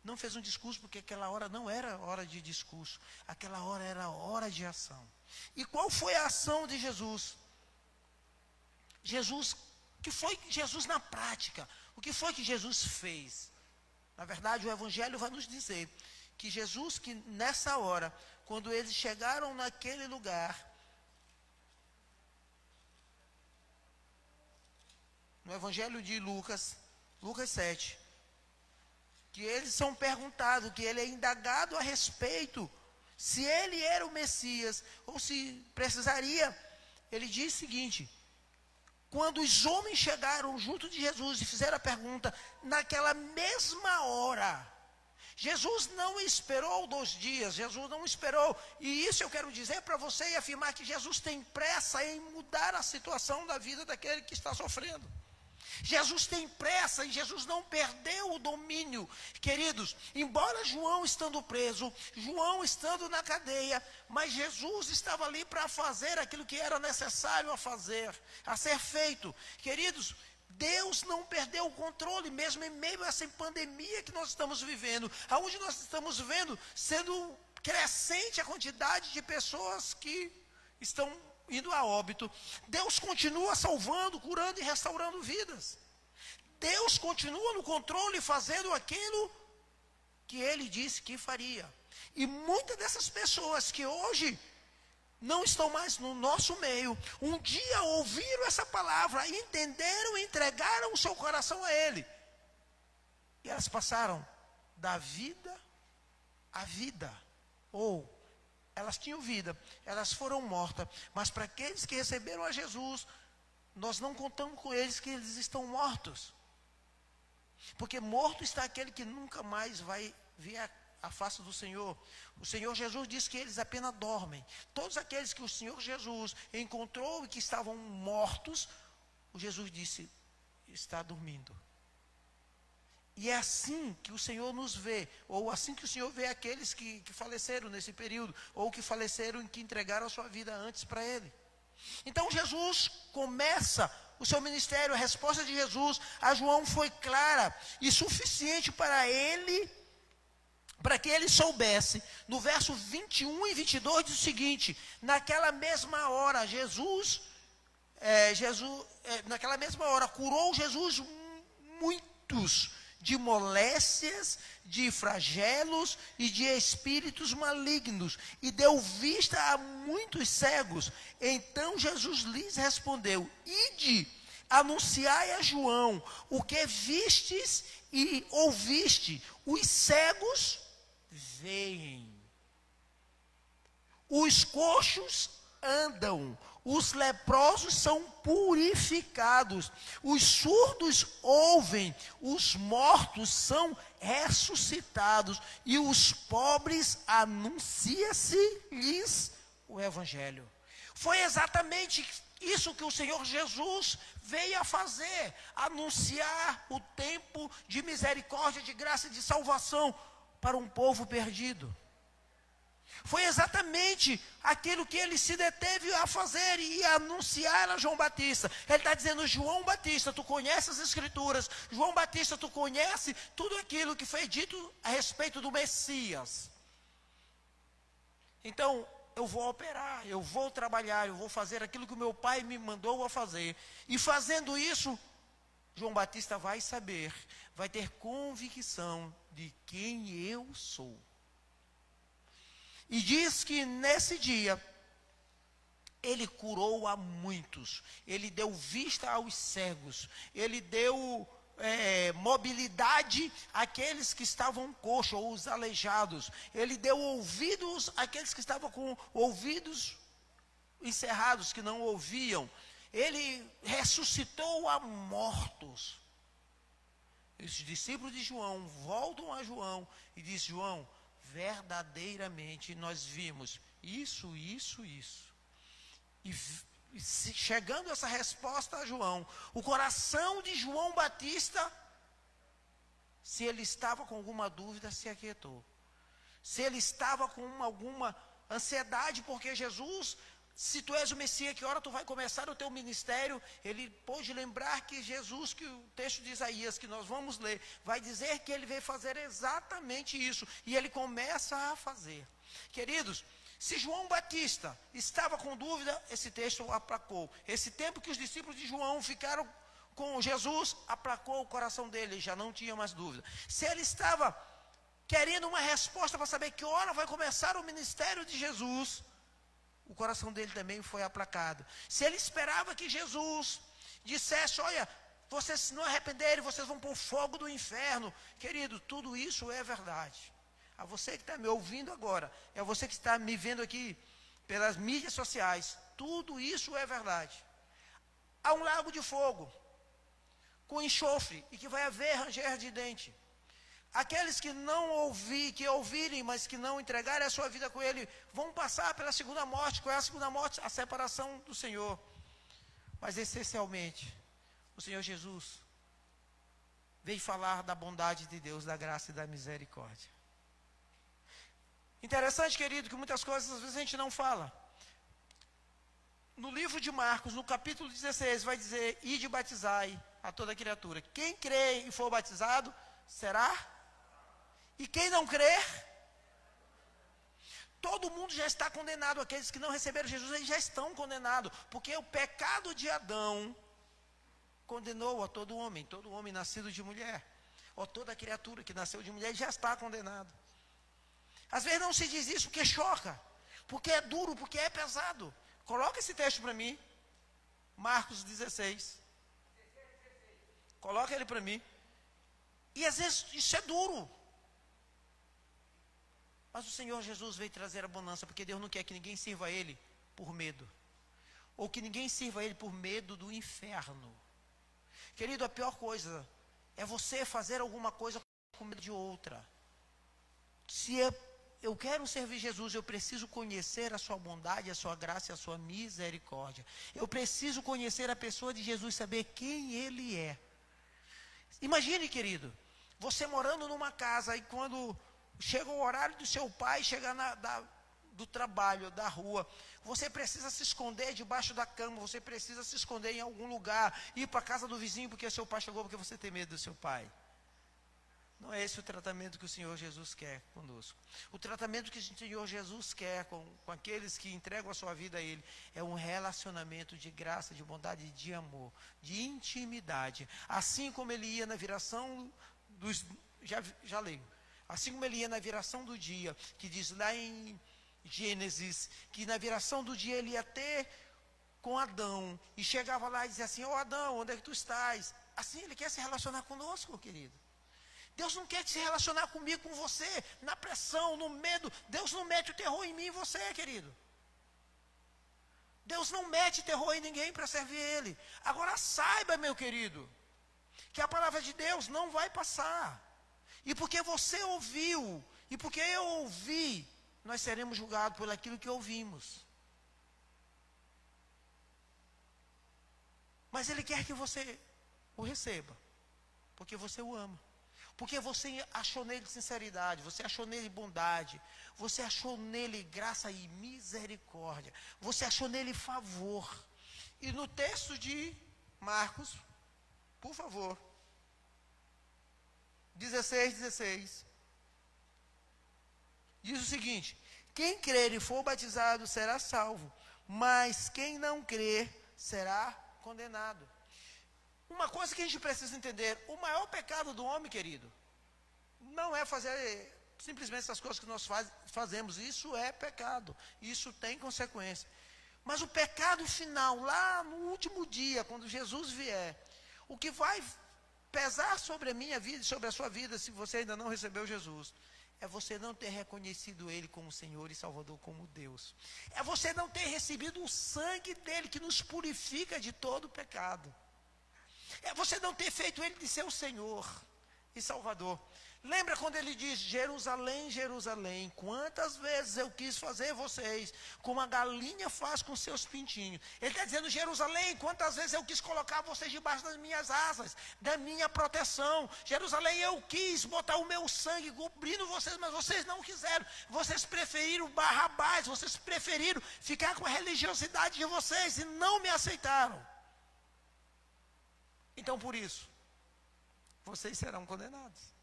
não fez um discurso porque aquela hora não era hora de discurso, aquela hora era hora de ação. E qual foi a ação de Jesus? Que foi Jesus na prática? O que foi que Jesus fez? Na verdade, o Evangelho vai nos dizer que Jesus, que nessa hora, quando eles chegaram naquele lugar, no Evangelho de Lucas 7, que eles são perguntados, que ele é indagado a respeito se ele era o Messias, ou se precisaria. Ele diz o seguinte: quando os homens chegaram junto de Jesus e fizeram a pergunta, naquela mesma hora, Jesus não esperou 2 dias, Jesus não esperou, e isso eu quero dizer para você e afirmar que Jesus tem pressa em mudar a situação da vida daquele que está sofrendo. Jesus tem pressa e Jesus não perdeu o domínio. Queridos, embora João estando preso, João estando na cadeia, mas Jesus estava ali para fazer aquilo que era necessário a ser feito. Queridos, Deus não perdeu o controle, mesmo em meio a essa pandemia que nós estamos vivendo, aonde nós estamos vendo sendo crescente a quantidade de pessoas que estão indo a óbito. Deus continua salvando, curando e restaurando vidas. Deus continua no controle, fazendo aquilo que Ele disse que faria. E muitas dessas pessoas que hoje não estão mais no nosso meio, um dia ouviram essa palavra, entenderam e entregaram o seu coração a Ele. E elas passaram da vida à vida. Ou elas tinham vida, elas foram mortas. Mas para aqueles que receberam a Jesus, nós não contamos com eles que eles estão mortos. Porque morto está aquele que nunca mais vai ver a face do Senhor. O Senhor Jesus disse que eles apenas dormem. Todos aqueles que o Senhor Jesus encontrou e que estavam mortos, o Jesus disse: está dormindo. E é assim que o Senhor nos vê, ou assim que o Senhor vê aqueles que faleceram nesse período, ou que faleceram e que entregaram a sua vida antes para Ele. Então Jesus começa o seu ministério. A resposta de Jesus a João foi clara e suficiente para que ele soubesse. No verso 21 e 22 diz o seguinte: naquela mesma hora naquela mesma hora curou Jesus muitos de moléstias, de flagelos e de espíritos malignos, e deu vista a muitos cegos. Então Jesus lhes respondeu: ide, anunciai a João o que vistes e ouviste: os cegos veem, os coxos andam, os leprosos são purificados, os surdos ouvem, os mortos são ressuscitados, e os pobres anuncia-se-lhes o Evangelho. Foi exatamente isso que o Senhor Jesus veio a fazer: anunciar o tempo de misericórdia, de graça e de salvação para um povo perdido. Foi exatamente aquilo que ele se deteve a fazer e a anunciar a João Batista. Ele está dizendo: João Batista, tu conheces as Escrituras. João Batista, tu conhece tudo aquilo que foi dito a respeito do Messias. Então, eu vou operar, eu vou trabalhar, eu vou fazer aquilo que o meu pai me mandou a fazer. E fazendo isso, João Batista vai saber, vai ter convicção de quem eu sou. E diz que nesse dia, ele curou a muitos, ele deu vista aos cegos, ele deu mobilidade àqueles que estavam coxos ou os aleijados, ele deu ouvidos àqueles que estavam com ouvidos encerrados, que não ouviam, ele ressuscitou a mortos. Os discípulos de João voltam a João e dizem: João, verdadeiramente nós vimos isso. E chegando essa resposta a João, o coração de João Batista, se ele estava com alguma dúvida, se aquietou. Se ele estava com alguma ansiedade, porque Jesus, se tu és o Messias, que hora tu vai começar o teu ministério? Ele pôde lembrar que Jesus, que o texto de Isaías, que nós vamos ler, vai dizer que ele veio fazer exatamente isso. E ele começa a fazer. Queridos, se João Batista estava com dúvida, esse texto o aplacou. Esse tempo que os discípulos de João ficaram com Jesus, aplacou o coração dele, já não tinha mais dúvida. Se ele estava querendo uma resposta para saber que hora vai começar o ministério de Jesus, o coração dele também foi aplacado. Se ele esperava que Jesus dissesse: olha, vocês se não arrependerem, vocês vão para o fogo do inferno. Querido, tudo isso é verdade. A você que está me ouvindo agora, é você que está me vendo aqui pelas mídias sociais, tudo isso é verdade. Há um lago de fogo com enxofre e que vai haver ranger de dente. Aqueles que não ouvirem, mas que não entregarem a sua vida com ele, vão passar pela segunda morte. Qual é a segunda morte? A separação do Senhor. Mas essencialmente, o Senhor Jesus veio falar da bondade de Deus, da graça e da misericórdia. Interessante, querido, que muitas coisas às vezes a gente não fala. No livro de Marcos, no capítulo 16, vai dizer: ide batizai a toda criatura. Quem crê e for batizado, será? E quem não crer, todo mundo já está condenado. Aqueles que não receberam Jesus, eles já estão condenados. Porque o pecado de Adão condenou a todo homem nascido de mulher, ou toda criatura que nasceu de mulher, já está condenado. Às vezes não se diz isso porque choca, porque é duro, porque é pesado. Coloca esse texto para mim, Marcos 16. Coloca ele para mim. E às vezes isso é duro. Mas o Senhor Jesus veio trazer abundância, porque Deus não quer que ninguém sirva a Ele por medo. Ou que ninguém sirva a Ele por medo do inferno. Querido, a pior coisa é você fazer alguma coisa com medo de outra. Se eu quero servir Jesus, eu preciso conhecer a sua bondade, a sua graça e a sua misericórdia. Eu preciso conhecer a pessoa de Jesus, saber quem Ele é. Imagine, querido, você morando numa casa e quando chega o horário do seu pai, chega do trabalho, da rua, você precisa se esconder debaixo da cama, você precisa se esconder em algum lugar, ir para a casa do vizinho porque seu pai chegou, porque você tem medo do seu pai. Não é esse o tratamento que o Senhor Jesus quer conosco. O tratamento que o Senhor Jesus quer com aqueles que entregam a sua vida a Ele é um relacionamento de graça, de bondade, de amor, de intimidade. Assim como Ele ia na viração já leio. Assim como ele ia na viração do dia, que diz lá em Gênesis, que na viração do dia ele ia ter com Adão, e chegava lá e dizia assim: ô Adão, onde é que tu estás? Assim ele quer se relacionar conosco, querido. Deus não quer se relacionar comigo, com você, na pressão, no medo. Deus não mete o terror em mim e você, querido. Deus não mete terror em ninguém para servir Ele. Agora saiba, meu querido, que a palavra de Deus não vai passar. E porque você ouviu, e porque eu ouvi, nós seremos julgados por aquilo que ouvimos. Mas Ele quer que você o receba, porque você o ama. Porque você achou nele sinceridade, você achou nele bondade, você achou nele graça e misericórdia, você achou nele favor. E no texto de Marcos, por favor, 16, diz o seguinte: quem crer e for batizado será salvo, mas quem não crer será condenado. Uma coisa que a gente precisa entender: o maior pecado do homem, querido, não é fazer simplesmente essas coisas que nós fazemos. Isso é pecado, isso tem consequência. Mas o pecado final, lá no último dia, quando Jesus vier, o que vai pesar sobre a minha vida e sobre a sua vida, se você ainda não recebeu Jesus, é você não ter reconhecido Ele como Senhor e Salvador, como Deus. É você não ter recebido o sangue dEle, que nos purifica de todo pecado. É você não ter feito Ele de seu Senhor e Salvador. Lembra quando ele diz: Jerusalém, Jerusalém, quantas vezes eu quis fazer vocês como a galinha faz com seus pintinhos. Ele está dizendo: Jerusalém, quantas vezes eu quis colocar vocês debaixo das minhas asas, da minha proteção. Jerusalém, eu quis botar o meu sangue cobrindo vocês, mas vocês não quiseram. Vocês preferiram Barrabás, vocês preferiram ficar com a religiosidade de vocês e não me aceitaram. Então, por isso, vocês serão condenados.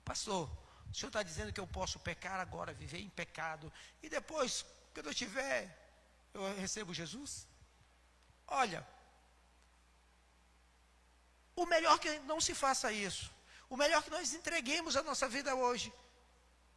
Pastor, o senhor está dizendo que eu posso pecar agora, viver em pecado, e depois, quando eu tiver, eu recebo Jesus? Olha, o melhor é que não se faça isso. O melhor é que nós entreguemos a nossa vida hoje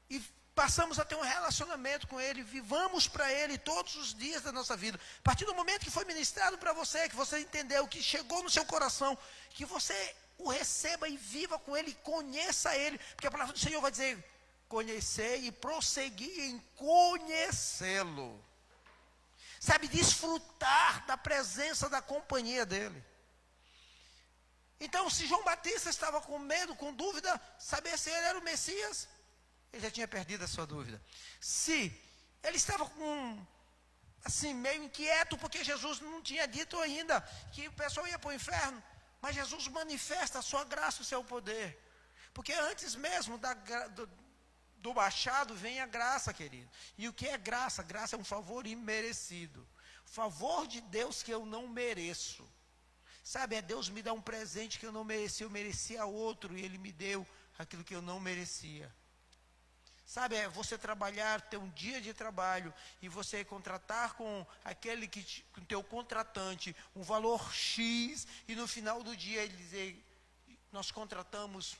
e passamos a ter um relacionamento com Ele, vivamos para Ele todos os dias da nossa vida. A partir do momento que foi ministrado para você, que você entendeu, que chegou no seu coração, que você o receba e viva com Ele, conheça Ele, porque a palavra do Senhor vai dizer: conhecer e prosseguir em conhecê-lo. Sabe, desfrutar da presença, da companhia dEle. Então, se João Batista estava com medo, com dúvida, saber se ele era o Messias, ele já tinha perdido a sua dúvida. Se ele estava assim, meio inquieto, porque Jesus não tinha dito ainda que o pessoal ia para o inferno, mas Jesus manifesta a sua graça, o seu poder. Porque antes mesmo do machado vem a graça, querido. E o que é graça? Graça é um favor imerecido. Favor de Deus que eu não mereço. Sabe, é Deus me dá um presente que eu não merecia. Eu merecia outro e Ele me deu aquilo que eu não merecia. Sabe, é você trabalhar, ter um dia de trabalho e você contratar com aquele com o teu contratante um valor X e no final do dia ele dizer: nós contratamos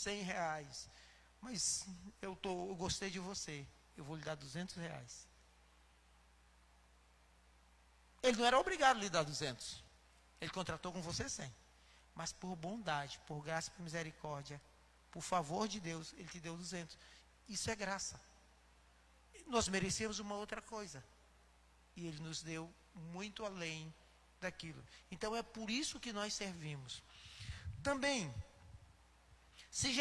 R$100, mas eu gostei de você, eu vou lhe dar R$200. Ele não era obrigado a lhe dar 200, ele contratou com você 100, mas por bondade, por graça e por misericórdia, por favor de Deus, ele te deu 200. Isso é graça. Nós merecemos uma outra coisa. E Ele nos deu muito além daquilo. Então é por isso que nós servimos. Também, se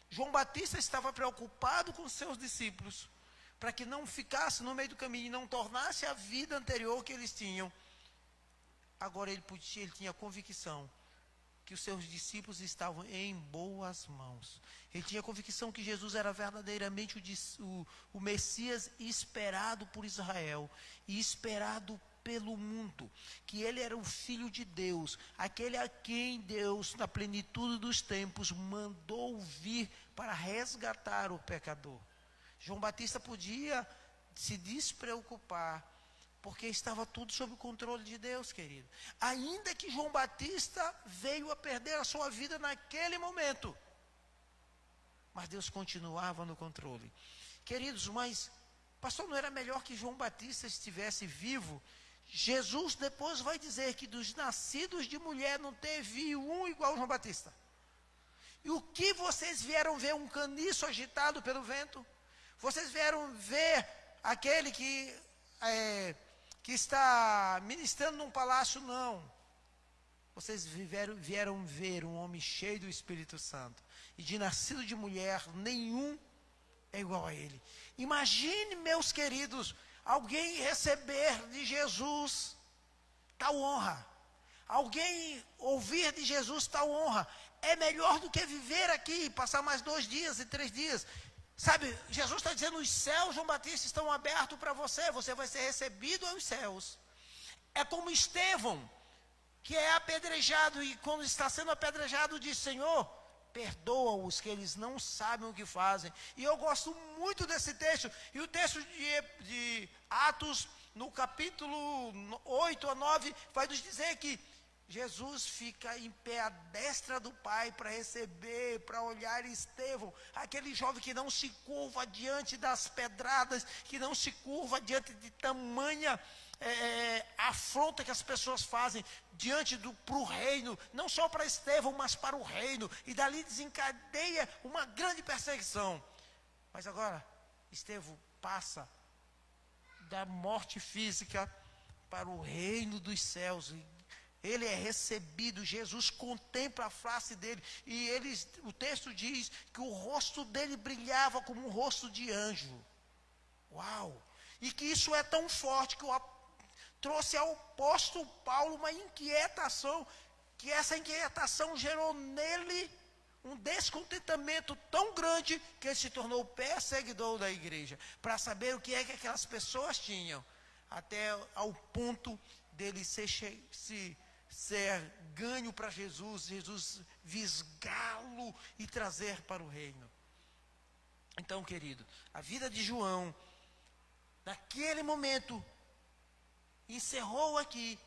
João Batista estava preocupado com seus discípulos, para que não ficasse no meio do caminho e não tornasse a vida anterior que eles tinham, agora ele tinha convicção que os seus discípulos estavam em boas mãos. Ele tinha convicção que Jesus era verdadeiramente o Messias esperado por Israel e esperado pelo mundo, que ele era o Filho de Deus, aquele a quem Deus, na plenitude dos tempos, mandou vir para resgatar o pecador. João Batista podia se despreocupar Porque estava tudo sob o controle de Deus, querido. Ainda que João Batista veio a perder a sua vida naquele momento, mas Deus continuava no controle. Queridos, mas, pastor, não era melhor que João Batista estivesse vivo? Jesus depois vai dizer que dos nascidos de mulher não teve um igual a João Batista. E o que vocês vieram ver? Um caniço agitado pelo vento? Vocês vieram ver aquele que está ministrando num palácio? Não. Vocês vieram ver um homem cheio do Espírito Santo. E de nascido de mulher, nenhum é igual a ele. Imagine, meus queridos, alguém receber de Jesus tal honra. Alguém ouvir de Jesus tal honra. É melhor do que viver aqui, passar mais 2 dias e 3 dias. Sabe, Jesus está dizendo, os céus, João Batista, estão abertos para você. Você vai ser recebido aos céus. É como Estevão, que é apedrejado, e quando está sendo apedrejado diz, Senhor, perdoa-os, que eles não sabem o que fazem. E eu gosto muito desse texto. E o texto de Atos, no capítulo 8 a 9, vai nos dizer que Jesus fica em pé à destra do Pai para receber, para olhar Estevão, aquele jovem que não se curva diante das pedradas, que não se curva diante de tamanha afronta que as pessoas fazem diante para o reino, não só para Estevão, mas para o reino, e dali desencadeia uma grande perseguição. Mas agora, Estevão passa da morte física para o reino dos céus. Ele é recebido, Jesus contempla a face dele, e o texto diz que o rosto dele brilhava como um rosto de anjo. Uau! E que isso é tão forte que trouxe ao apóstolo Paulo uma inquietação, que essa inquietação gerou nele um descontentamento tão grande que ele se tornou perseguidor da igreja, para saber o que é que aquelas pessoas tinham, até ao ponto dele ser ganho para Jesus visgá-lo e trazer para o reino. Então, querido, a vida de João, naquele momento, encerrou aqui,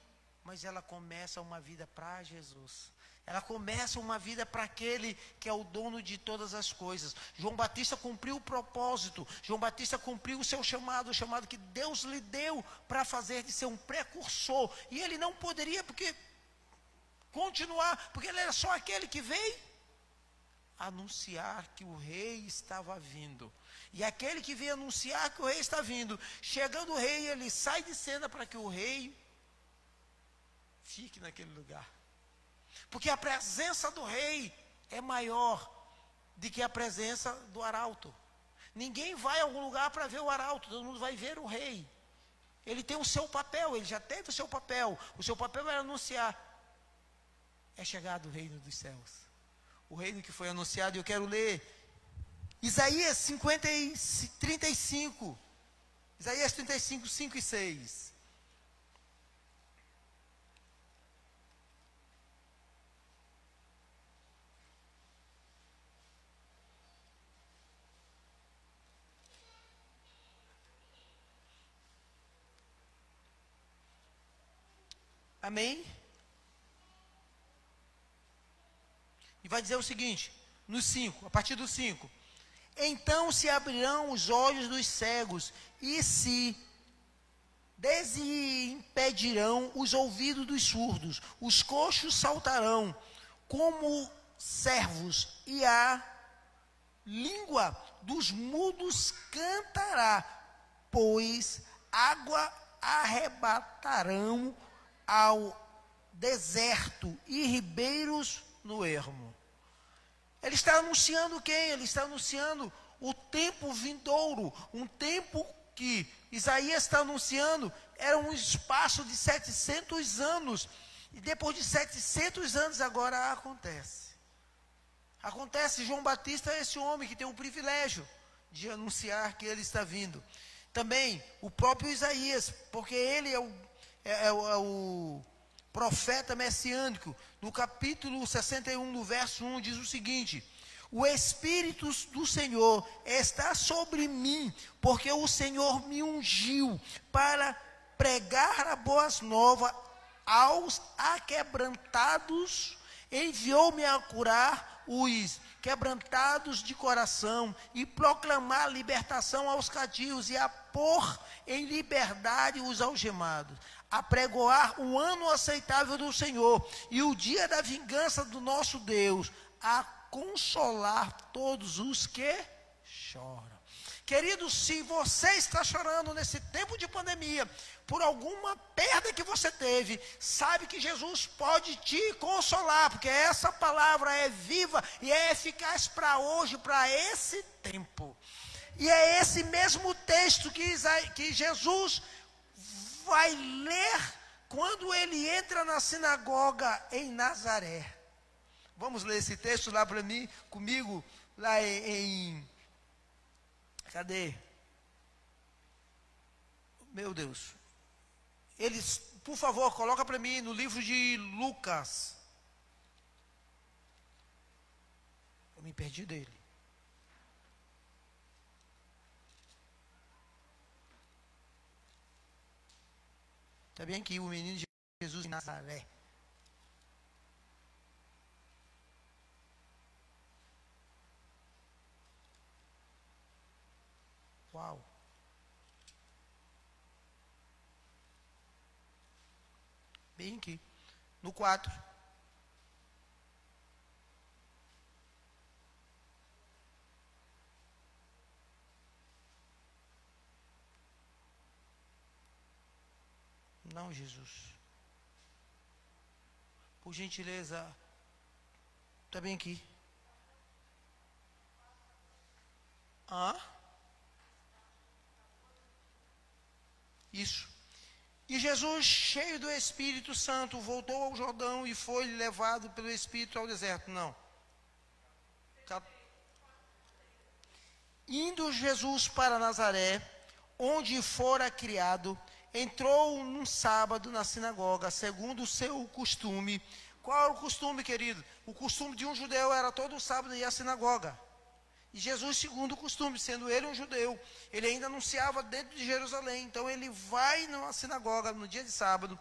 mas ela começa uma vida para Jesus. Ela começa uma vida para aquele que é o dono de todas as coisas. João Batista cumpriu o propósito. João Batista cumpriu o seu chamado, o chamado que Deus lhe deu para fazer de ser um precursor. E ele não poderia continuar, porque ele era só aquele que veio anunciar que o rei estava vindo. E aquele que veio anunciar que o rei está vindo, chegando o rei, ele sai de cena para que o rei fique naquele lugar. Porque a presença do rei é maior do que a presença do arauto. Ninguém vai a algum lugar para ver o arauto, todo mundo vai ver o rei. Ele tem o seu papel, ele já teve o seu papel. O seu papel era anunciar. É chegado o reino dos céus. O reino que foi anunciado, e eu quero ler Isaías 35. Isaías 35, 5 e 6. Amém? E vai dizer o seguinte, no 5, a partir do 5. Então se abrirão os olhos dos cegos e se desimpedirão os ouvidos dos surdos. Os coxos saltarão como servos e a língua dos mudos cantará, pois água arrebatarão ao deserto e ribeiros no ermo. Ele está anunciando quem? Ele está anunciando o tempo vindouro, um tempo que Isaías está anunciando, era um espaço de 700 anos, e depois de 700 anos agora acontece. João Batista é esse homem que tem o privilégio de anunciar que ele está vindo. Também o próprio Isaías, porque ele é o profeta messiânico, no capítulo 61, no verso 1, diz o seguinte: o Espírito do Senhor está sobre mim, porque o Senhor me ungiu para pregar a boas novas aos aquebrantados, enviou-me a curar os quebrantados de coração e proclamar libertação aos cativos e a pôr em liberdade os algemados, a pregoar o ano aceitável do Senhor e o dia da vingança do nosso Deus, a consolar todos os que choram. Querido, se você está chorando nesse tempo de pandemia, por alguma perda que você teve, sabe que Jesus pode te consolar, porque essa palavra é viva e é eficaz para hoje, para esse tempo. E é esse mesmo texto que Jesus vai ler quando ele entra na sinagoga em Nazaré. Vamos ler esse texto lá para mim, comigo, lá em cadê? Meu Deus. Eles, por favor, coloca para mim no livro de Lucas. Eu me perdi dele. Está bem aqui o menino de Jesus em Nazaré. Uau. Bem aqui. No 4. Não, Jesus. Por gentileza. Está bem aqui. Isso. E Jesus, cheio do Espírito Santo, voltou ao Jordão e foi levado pelo Espírito ao deserto. Não. Indo Jesus para Nazaré, onde fora criado, entrou num sábado na sinagoga, segundo o seu costume. Qual era o costume, querido? O costume de um judeu era todo sábado ir à sinagoga. E Jesus, segundo o costume, sendo ele um judeu, ele ainda anunciava dentro de Jerusalém. Então ele vai na sinagoga, no dia de sábado,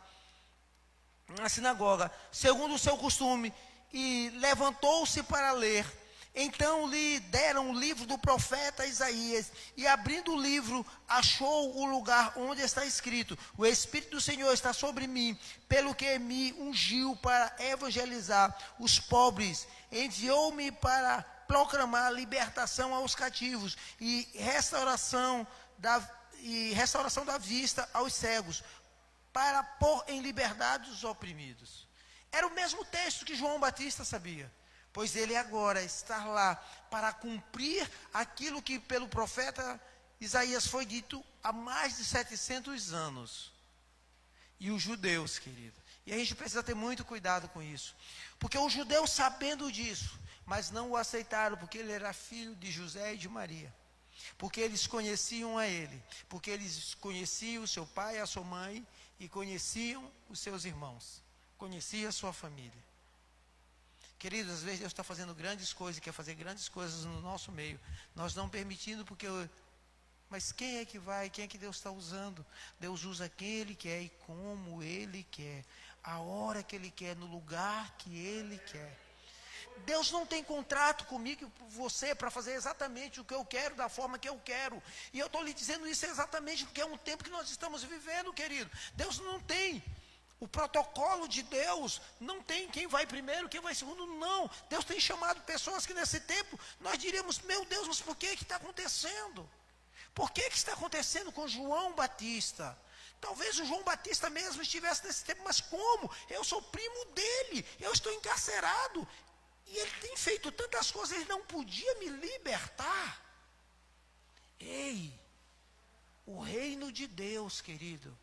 na sinagoga, segundo o seu costume, e levantou-se para ler. Então lhe deram o livro do profeta Isaías, e abrindo o livro, achou o lugar onde está escrito: o Espírito do Senhor está sobre mim, pelo que me ungiu para evangelizar os pobres, enviou-me para proclamar libertação aos cativos e restauração da vista aos cegos, para pôr em liberdade os oprimidos. Era o mesmo texto que João Batista sabia, pois ele agora está lá para cumprir aquilo que pelo profeta Isaías foi dito há mais de 700 anos. E os judeus, querido, e a gente precisa ter muito cuidado com isso, porque os judeus, sabendo disso, mas não o aceitaram, porque ele era filho de José e de Maria, porque eles conheciam a ele, porque eles conheciam o seu pai e a sua mãe, e conheciam os seus irmãos, conheciam a sua família. Queridos, às vezes Deus está fazendo grandes coisas, quer fazer grandes coisas no nosso meio, nós não permitindo, mas quem é que vai, quem é que Deus está usando? Deus usa quem Ele quer e como Ele quer, a hora que Ele quer, no lugar que Ele quer. Deus não tem contrato comigo e com você para fazer exatamente o que eu quero, da forma que eu quero. E eu estou lhe dizendo isso exatamente porque é um tempo que nós estamos vivendo, querido. Deus não tem o protocolo de Deus, não tem quem vai primeiro, quem vai segundo, não. Deus tem chamado pessoas que nesse tempo nós diríamos: meu Deus, mas por que está acontecendo? Por que está acontecendo com João Batista? Talvez o João Batista mesmo estivesse nesse tempo, mas como? Eu sou primo dele, eu estou encarcerado. E ele tem feito tantas coisas, ele não podia me libertar. Ei, o reino de Deus, querido,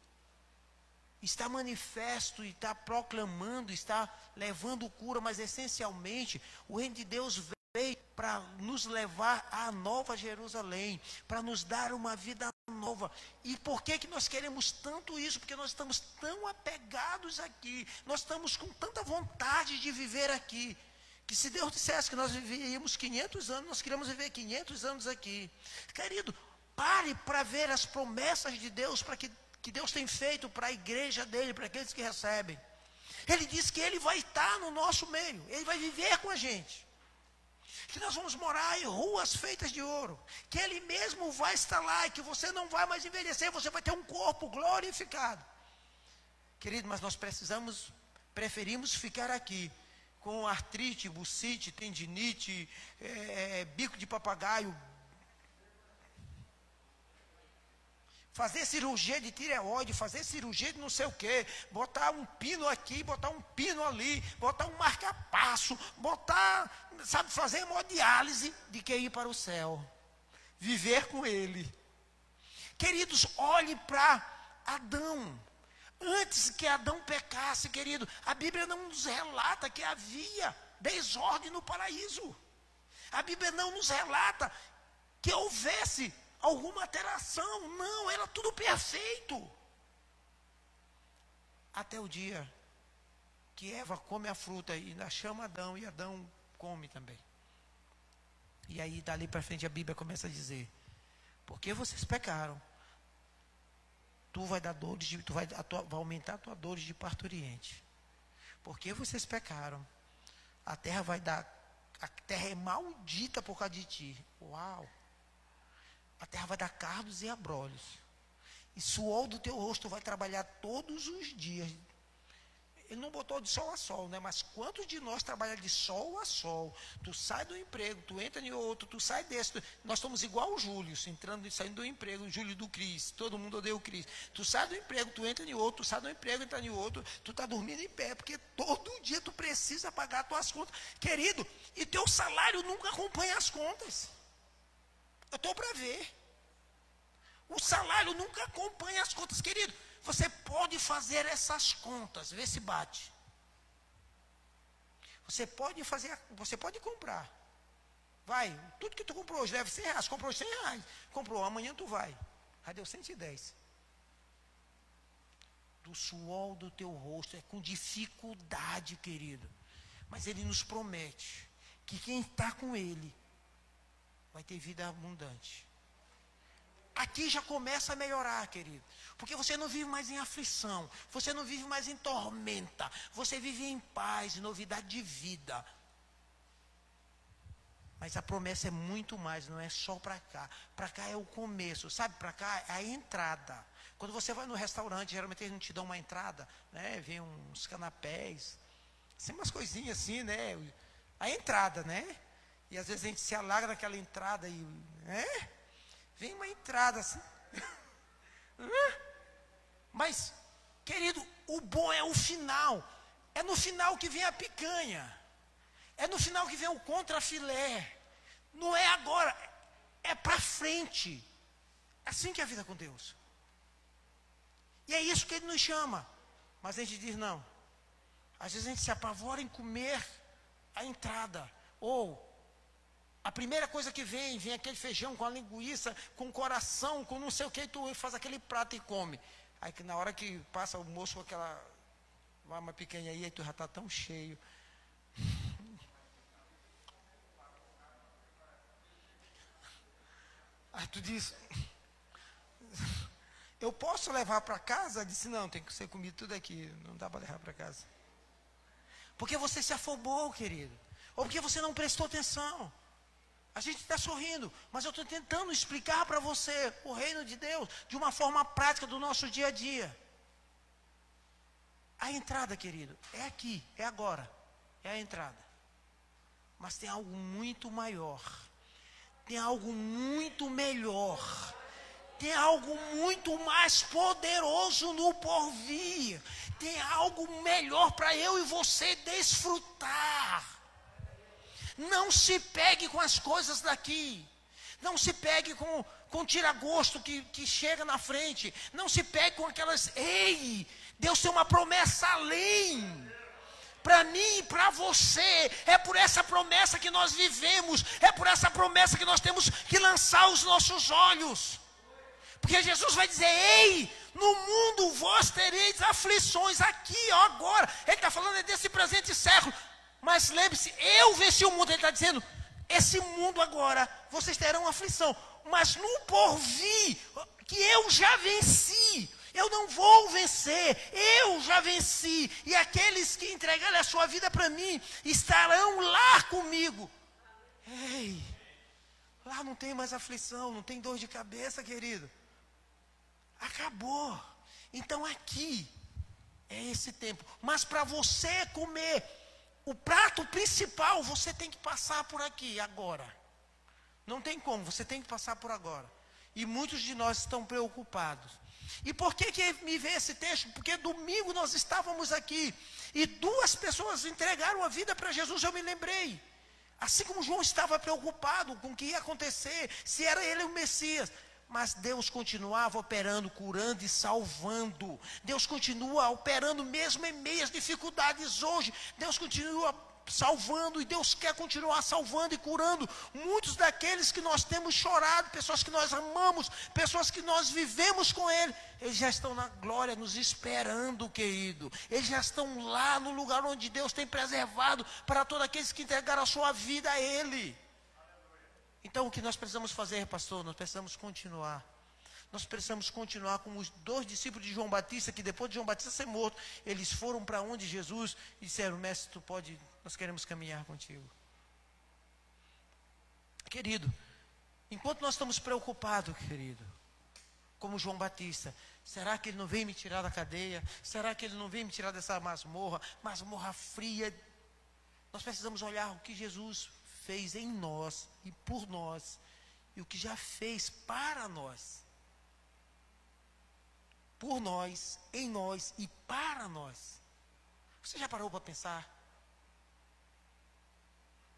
está manifesto e está proclamando, está levando cura, mas essencialmente o reino de Deus veio para nos levar à nova Jerusalém, para nos dar uma vida nova. E por que nós queremos tanto isso? Porque nós estamos tão apegados aqui, nós estamos com tanta vontade de viver aqui, que se Deus dissesse que nós viveríamos 500 anos, nós queremos viver 500 anos aqui. Querido, pare para ver as promessas de Deus, para que que Deus tem feito para a igreja dele, para aqueles que recebem. Ele diz que ele vai estar no nosso meio, ele vai viver com a gente. Que nós vamos morar em ruas feitas de ouro, que ele mesmo vai estar lá e que você não vai mais envelhecer, você vai ter um corpo glorificado. Querido, mas nós preferimos ficar aqui com artrite, bucite, tendinite, bico de papagaio, fazer cirurgia de tireoide, fazer cirurgia de não sei o quê, botar um pino aqui, botar um pino ali, botar um marca-passo, fazer hemodiálise, de que ir para o céu, viver com ele. Queridos, olhe para Adão. Antes que Adão pecasse, querido, a Bíblia não nos relata que havia desordem no paraíso. A Bíblia não nos relata que houvesse alguma alteração. Não, era tudo perfeito. Até o dia que Eva come a fruta e ainda chama Adão, e Adão come também. E aí, dali para frente, a Bíblia começa a dizer: porque vocês pecaram, tu vai dar dores, vai aumentar a tua dores de parturiente. Porque vocês pecaram, a terra é maldita por causa de ti. Uau! A terra vai dar cardos e abrolhos, e suor do teu rosto vai trabalhar todos os dias. Ele não botou de sol a sol, né? Mas quantos de nós trabalham de sol a sol? Tu sai do emprego, tu entra em outro, tu sai desse. Nós estamos igual o Júlio, entrando e saindo do emprego, o Júlio do Cris. Todo mundo odeia o Cris. Tu sai do emprego, tu entra em outro, tu sai do emprego, entra em outro. Tu está dormindo em pé, porque todo dia tu precisa pagar as tuas contas. Querido, e teu salário nunca acompanha as contas. Eu estou para ver. O salário nunca acompanha as contas, querido. Você pode fazer essas contas, ver se bate. Você pode comprar. Vai, tudo que tu comprou hoje, leva 100 reais. Comprou 100 reais. Comprou, amanhã tu vai. Aí deu 110. Do suor do teu rosto, é com dificuldade, querido. Mas ele nos promete que quem está com ele vai ter vida abundante. Aqui já começa a melhorar, querido. Porque você não vive mais em aflição. Você não vive mais em tormenta. Você vive em paz, em novidade de vida. Mas a promessa é muito mais, não é só para cá. Para cá é o começo, sabe? Para cá é a entrada. Quando você vai no restaurante, geralmente eles não te dão uma entrada, né? Vem uns canapés, assim, umas coisinhas assim, né? A entrada, né? E às vezes a gente se alaga naquela entrada e, né? Vem uma entrada assim. Mas, querido, o bom é o final. É no final que vem a picanha. É no final que vem o contrafilé. Não é agora, é para frente. É assim que é a vida com Deus. E é isso que Ele nos chama. Mas a gente diz não. Às vezes a gente se apavora em comer a entrada. Ou a primeira coisa que vem aquele feijão com a linguiça, com o coração, com não sei o que, tu faz aquele prato e come. Aí que na hora que passa o moço com aquela uma picanha aí tu já está tão cheio. Aí tu diz, eu posso levar para casa? Disse, não, tem que ser comido tudo aqui, não dá para levar para casa. Porque você se afobou, querido. Ou porque você não prestou atenção. A gente está sorrindo, mas eu estou tentando explicar para você o reino de Deus de uma forma prática do nosso dia a dia. A entrada, querido, é aqui, é agora, é a entrada. Mas tem algo muito maior, tem algo muito melhor, tem algo muito mais poderoso no porvir, tem algo melhor para eu e você desfrutar. Não se pegue com as coisas daqui. Não se pegue com tira-gosto que chega na frente. Não se pegue com aquelas... Ei, Deus tem uma promessa além. Para mim e para você. É por essa promessa que nós vivemos. É por essa promessa que nós temos que lançar os nossos olhos. Porque Jesus vai dizer, ei, no mundo vós tereis aflições. Aqui, ó, agora. Ele está falando desse presente século. Mas lembre-se, eu venci o mundo. Ele está dizendo, esse mundo agora, vocês terão aflição. Mas no porvir, que eu já venci, Eu não vou vencer, eu já venci. E aqueles que entregarem a sua vida para mim estarão lá comigo. Ei, lá não tem mais aflição, não tem dor de cabeça, querido. Acabou. Então aqui é esse tempo. Mas para você comer o prato principal, você tem que passar por aqui agora. Não tem como, você tem que passar por agora. E muitos de nós estão preocupados. E por que me veio esse texto? Porque domingo nós estávamos aqui e 2 pessoas entregaram a vida para Jesus, eu me lembrei. Assim como João estava preocupado com o que ia acontecer, se era ele o Messias. Mas Deus continuava operando, curando e salvando. Deus continua operando mesmo em meio às dificuldades hoje. Deus continua salvando e Deus quer continuar salvando e curando muitos daqueles que nós temos chorado, pessoas que nós amamos, pessoas que nós vivemos com Ele. Eles já estão na glória nos esperando, querido. Eles já estão lá no lugar onde Deus tem preservado para todos aqueles que entregaram a sua vida a Ele. Então o que nós precisamos fazer, pastor? Nós precisamos continuar. Nós precisamos continuar como os 2 discípulos de João Batista, que depois de João Batista ser morto, eles foram para onde Jesus e disseram: mestre, tu pode, nós queremos caminhar contigo. Querido, enquanto nós estamos preocupados, querido, como João Batista, será que ele não vem me tirar da cadeia? Será que ele não vem me tirar dessa masmorra fria? Nós precisamos olhar o que Jesus fez em nós e por nós, e o que já fez para nós. Por nós, em nós e para nós. Você já parou para pensar?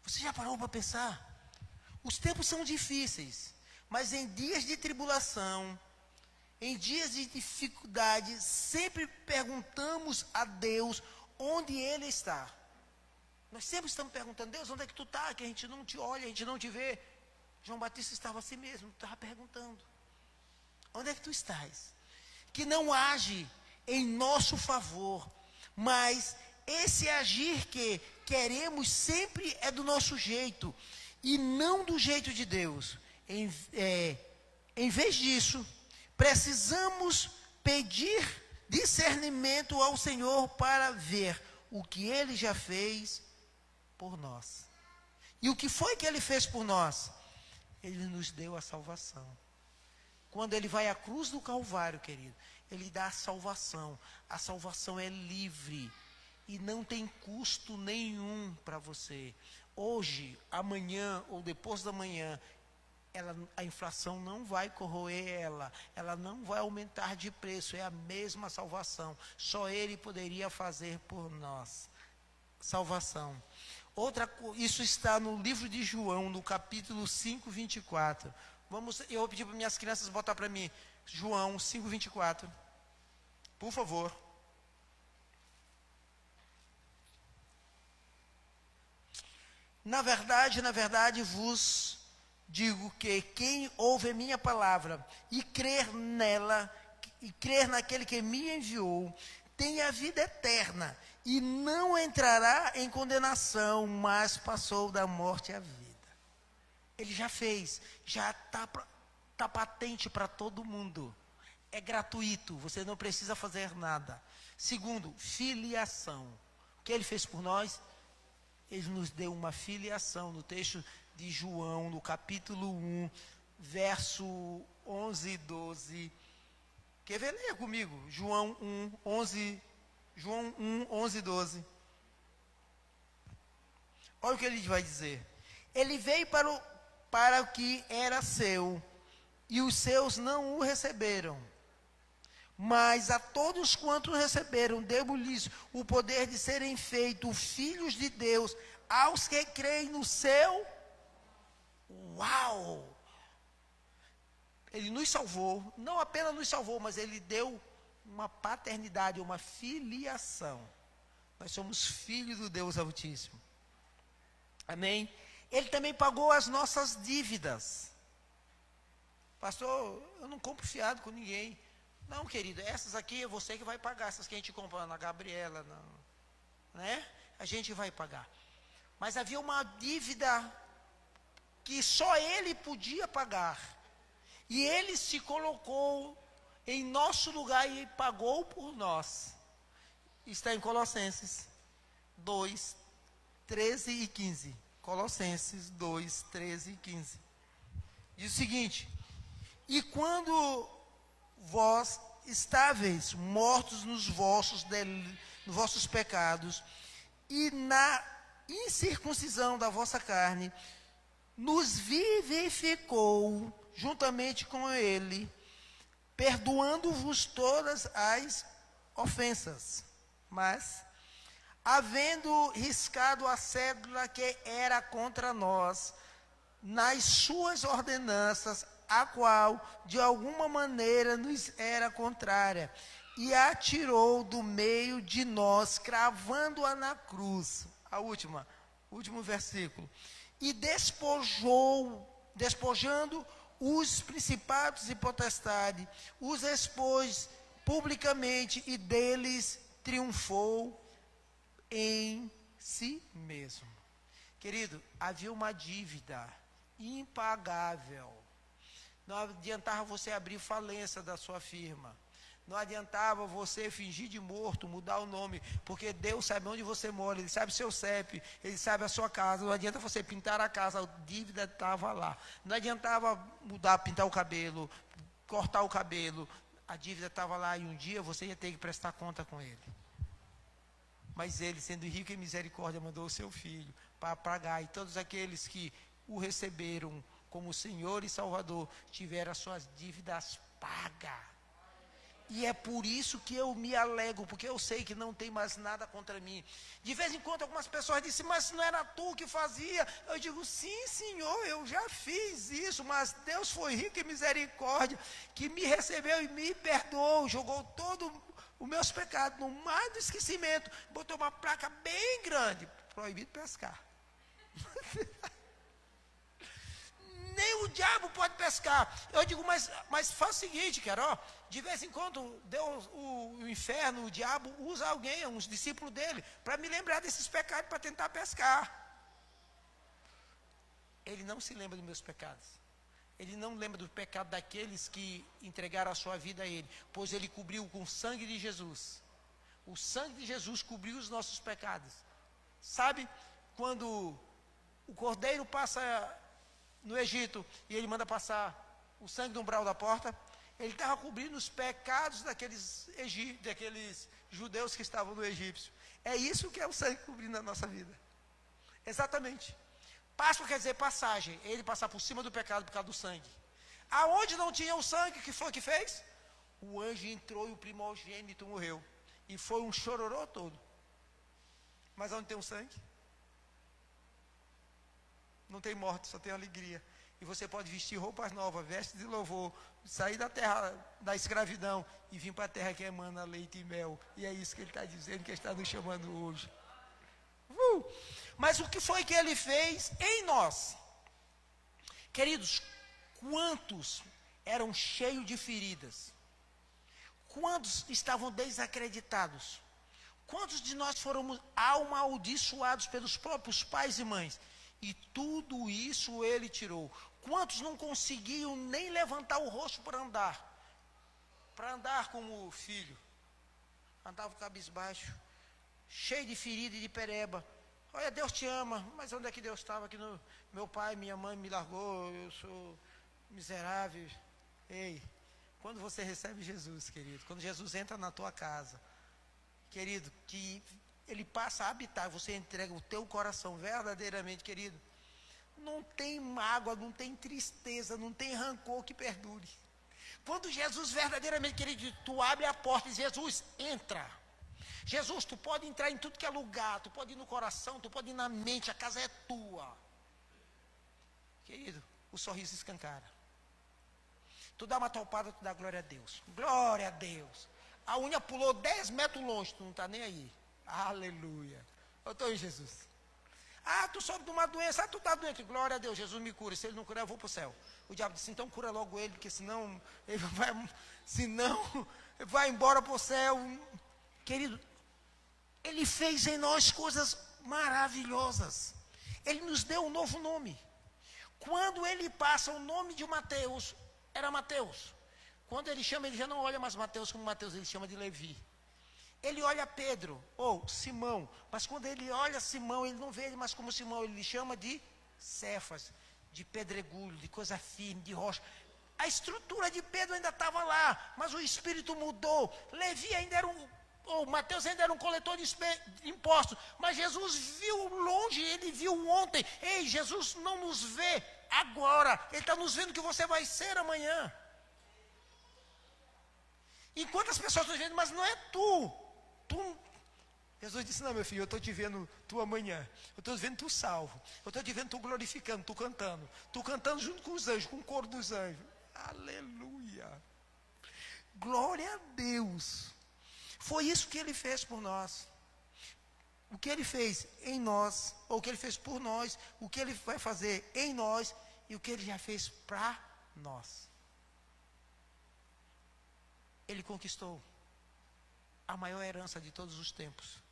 Você já parou para pensar? Os tempos são difíceis, mas em dias de tribulação, em dias de dificuldade, sempre perguntamos a Deus onde Ele está. Nós sempre estamos perguntando: Deus, onde é que tu está? Que a gente não te olha, a gente não te vê. João Batista estava assim mesmo, estava perguntando: onde é que tu estás? Que não age em nosso favor, mas esse agir que queremos sempre é do nosso jeito, e não do jeito de Deus. Em vez disso, precisamos pedir discernimento ao Senhor para ver o que Ele já fez por nós. E o que foi que Ele fez por nós? Ele nos deu a salvação. Quando Ele vai à cruz do Calvário, querido, Ele dá a salvação. A salvação é livre e não tem custo nenhum para você. Hoje, amanhã ou depois da manhã, a inflação não vai corroer ela não vai aumentar de preço, é a mesma salvação. Só Ele poderia fazer por nós. Salvação. Isso está no livro de João, no capítulo 5, 24. Eu vou pedir para minhas crianças botar para mim, João 5, 24. Por favor. Na verdade vos digo que quem ouve a minha palavra e crer nela, e crer naquele que me enviou, tem a vida eterna e não entrará em condenação, mas passou da morte à vida. Ele já fez, já está patente para todo mundo. É gratuito, você não precisa fazer nada. Segundo, filiação. O que Ele fez por nós? Ele nos deu uma filiação. No texto de João, no capítulo 1, verso 11 e 12. Quer ver? Leia comigo. João 1, 11 e 12. Olha o que ele vai dizer. Ele veio para o que era seu, e os seus não o receberam. Mas a todos quantos receberam, deu-lhes o poder de serem feitos filhos de Deus, aos que creem no seu. Uau! Ele nos salvou, não apenas nos salvou, mas Ele deu uma paternidade, uma filiação. Nós somos filhos do Deus Altíssimo. Amém? Ele também pagou as nossas dívidas. Pastor, eu não compro fiado com ninguém. Não, querido, essas aqui é você que vai pagar. Essas que a gente compra na Gabriela, né? A gente vai pagar. Mas havia uma dívida que só Ele podia pagar. E Ele se colocou em nosso lugar e pagou por nós. Está em Colossenses 2, 13 e 15. Colossenses 2, 13 e 15. Diz o seguinte: e quando vós estáveis mortos nos vossos pecados e na incircuncisão da vossa carne, nos vivificou juntamente com ele, perdoando-vos todas as ofensas. Mas, havendo riscado a cédula que era contra nós, nas suas ordenanças, a qual, de alguma maneira, nos era contrária, e a tirou do meio de nós, cravando-a na cruz. Último versículo. E despojando os principados e potestades, os expôs publicamente e deles triunfou em si mesmo. Querido, havia uma dívida impagável. Não adiantava você abrir falência da sua firma. Não adiantava você fingir de morto, mudar o nome, porque Deus sabe onde você mora, Ele sabe seu CEP, Ele sabe a sua casa. Não adianta você pintar a casa, a dívida estava lá. Não adiantava mudar, pintar o cabelo, cortar o cabelo, a dívida estava lá e um dia você ia ter que prestar conta com Ele. Mas Ele, sendo rico em misericórdia, mandou o seu Filho para pagar, e todos aqueles que o receberam como Senhor e Salvador tiveram as suas dívidas pagas. E é por isso que eu me alegro, porque eu sei que não tem mais nada contra mim. De vez em quando algumas pessoas dizem, mas não era tu que fazia? Eu digo, sim, Senhor, eu já fiz isso, mas Deus foi rico em misericórdia, que me recebeu e me perdoou, jogou todo os meus pecados no mar do esquecimento, botou uma placa bem grande, proibido pescar. Nem o diabo pode pescar. Eu digo, mas faz o seguinte, cara, de vez em quando Deus, o inferno, o diabo usa alguém, uns discípulos dele, para me lembrar desses pecados, para tentar pescar. Ele não se lembra dos meus pecados. Ele não lembra do pecado daqueles que entregaram a sua vida a Ele, pois Ele cobriu com o sangue de Jesus. O sangue de Jesus cobriu os nossos pecados. Sabe, quando o cordeiro passa no Egito e ele manda passar o sangue do umbral da porta, ele estava cobrindo os pecados daqueles judeus que estavam no egípcio. É isso que é o sangue cobrindo a nossa vida. Exatamente. Páscoa quer dizer passagem, ele passar por cima do pecado por causa do sangue. Aonde não tinha o sangue, o que foi que fez? O anjo entrou e o primogênito morreu. E foi um chororô todo. Mas onde tem o sangue? Não tem morte, só tem alegria. E você pode vestir roupas novas, vestes de louvor, sair da terra da escravidão e vir para a terra que emana leite e mel. E é isso que ele está dizendo, que ele está nos chamando hoje. Mas o que foi que ele fez em nós? Queridos, quantos eram cheios de feridas? Quantos estavam desacreditados? Quantos de nós foram amaldiçoados pelos próprios pais e mães? E tudo isso ele tirou. Quantos não conseguiam nem levantar o rosto para andar como filho? Andava cabisbaixo, cheio de ferida e de pereba. Olha, Deus te ama, mas onde é que Deus estava? Que meu pai, minha mãe me largou, eu sou miserável. Ei, quando você recebe Jesus, querido, quando Jesus entra na tua casa, querido, que Ele passa a habitar, você entrega o teu coração verdadeiramente, querido, não tem mágoa, não tem tristeza, não tem rancor que perdure. Quando Jesus verdadeiramente, querido, tu abre a porta e diz, Jesus, entra. Jesus, tu pode entrar em tudo que é lugar, tu pode ir no coração, tu pode ir na mente, a casa é tua. Querido, o sorriso escancara. Tu dá uma topada, tu dá glória a Deus. Glória a Deus. A unha pulou 10 metros longe, tu não está nem aí. Aleluia. Eu estou em Jesus. Ah, tu sofre de uma doença, tu está doente. Glória a Deus, Jesus me cura. Se Ele não curar, eu vou para o céu. O diabo disse, então cura logo ele, porque senão ele vai embora para o céu. Querido, Ele fez em nós coisas maravilhosas. Ele nos deu um novo nome. Quando Ele passa o nome de Mateus, era Mateus. Quando ele chama, ele já não olha mais Mateus como Mateus, ele chama de Levi. Ele olha Pedro, ou Simão, mas quando ele olha Simão, ele não vê ele mais como Simão, ele chama de Cefas, de pedregulho, de coisa firme, de rocha. A estrutura de Pedro ainda estava lá, mas o espírito mudou. Levi ainda era Mateus ainda era um coletor de impostos, mas Jesus viu longe, ele viu ontem. Ei, Jesus não nos vê agora, ele está nos vendo que você vai ser amanhã. Enquanto as pessoas estão dizendo, mas não é tu. Jesus disse, não, meu filho, eu estou te vendo tu amanhã. Eu estou te vendo tu salvo. Eu estou te vendo tu glorificando, tu cantando. Tu cantando junto com os anjos, com o coro dos anjos. Aleluia. Glória a Deus. Foi isso que ele fez por nós. O que ele fez em nós, ou o que ele fez por nós, o que ele vai fazer em nós, e o que ele já fez para nós. Ele conquistou a maior herança de todos os tempos.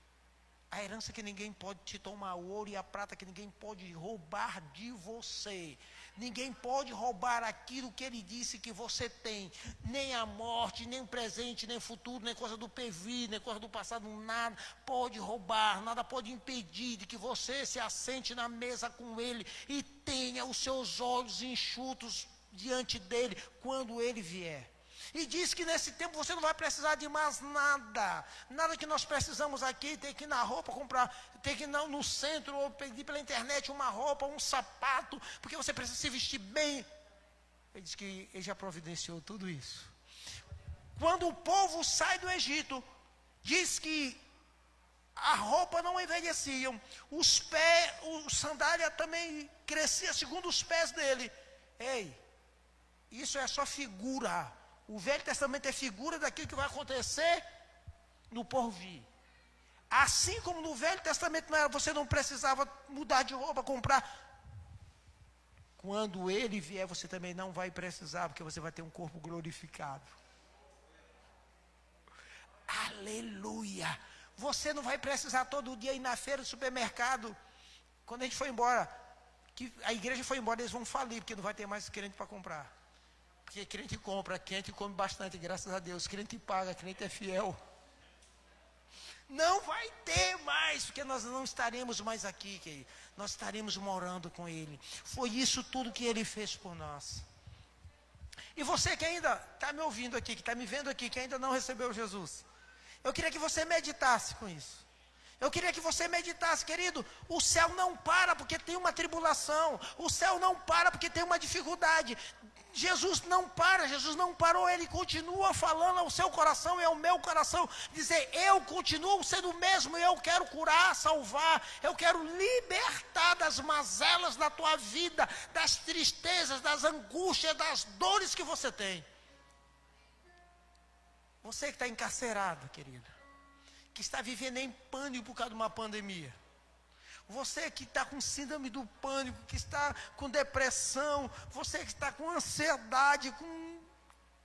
A herança que ninguém pode te tomar, o ouro e a prata que ninguém pode roubar de você. Ninguém pode roubar aquilo que ele disse que você tem. Nem a morte, nem o presente, nem o futuro, nem coisa do PV, nem coisa do passado, nada pode roubar, nada pode impedir de que você se assente na mesa com ele e tenha os seus olhos enxutos diante dele quando ele vier. E diz que nesse tempo você não vai precisar de mais nada. Nada que nós precisamos aqui, tem que ir na roupa comprar, tem que ir no centro, ou pedir pela internet uma roupa, um sapato, porque você precisa se vestir bem. Ele diz que ele já providenciou tudo isso. Quando o povo sai do Egito, diz que a roupa não envelheciam, os pés, o sandália também crescia segundo os pés dele. Ei, isso é só figura. O Velho Testamento é figura daquilo que vai acontecer no porvir. Assim como no Velho Testamento você não precisava mudar de roupa, comprar. Quando ele vier, você também não vai precisar, porque você vai ter um corpo glorificado. Aleluia! Você não vai precisar todo dia ir na feira, no supermercado. Quando a gente foi embora, que a igreja foi embora, eles vão falir, porque não vai ter mais crente para comprar. Porque crente compra, crente come bastante, graças a Deus. Crente paga, crente é fiel. Não vai ter mais, porque nós não estaremos mais aqui, querido. Nós estaremos morando com Ele. Foi isso tudo que Ele fez por nós. E você que ainda está me ouvindo aqui, que está me vendo aqui, que ainda não recebeu Jesus, eu queria que você meditasse com isso. Eu queria que você meditasse, querido, o céu não para porque tem uma tribulação. O céu não para porque tem uma dificuldade. Jesus não para, Jesus não parou, Ele continua falando ao seu coração e ao meu coração, dizer, eu continuo sendo o mesmo, eu quero curar, salvar, eu quero libertar das mazelas da tua vida, das tristezas, das angústias, das dores que você tem. Você que está encarcerado, querido, que está vivendo em pânico por causa de uma pandemia. Você que está com síndrome do pânico, que está com depressão, você que está com ansiedade, com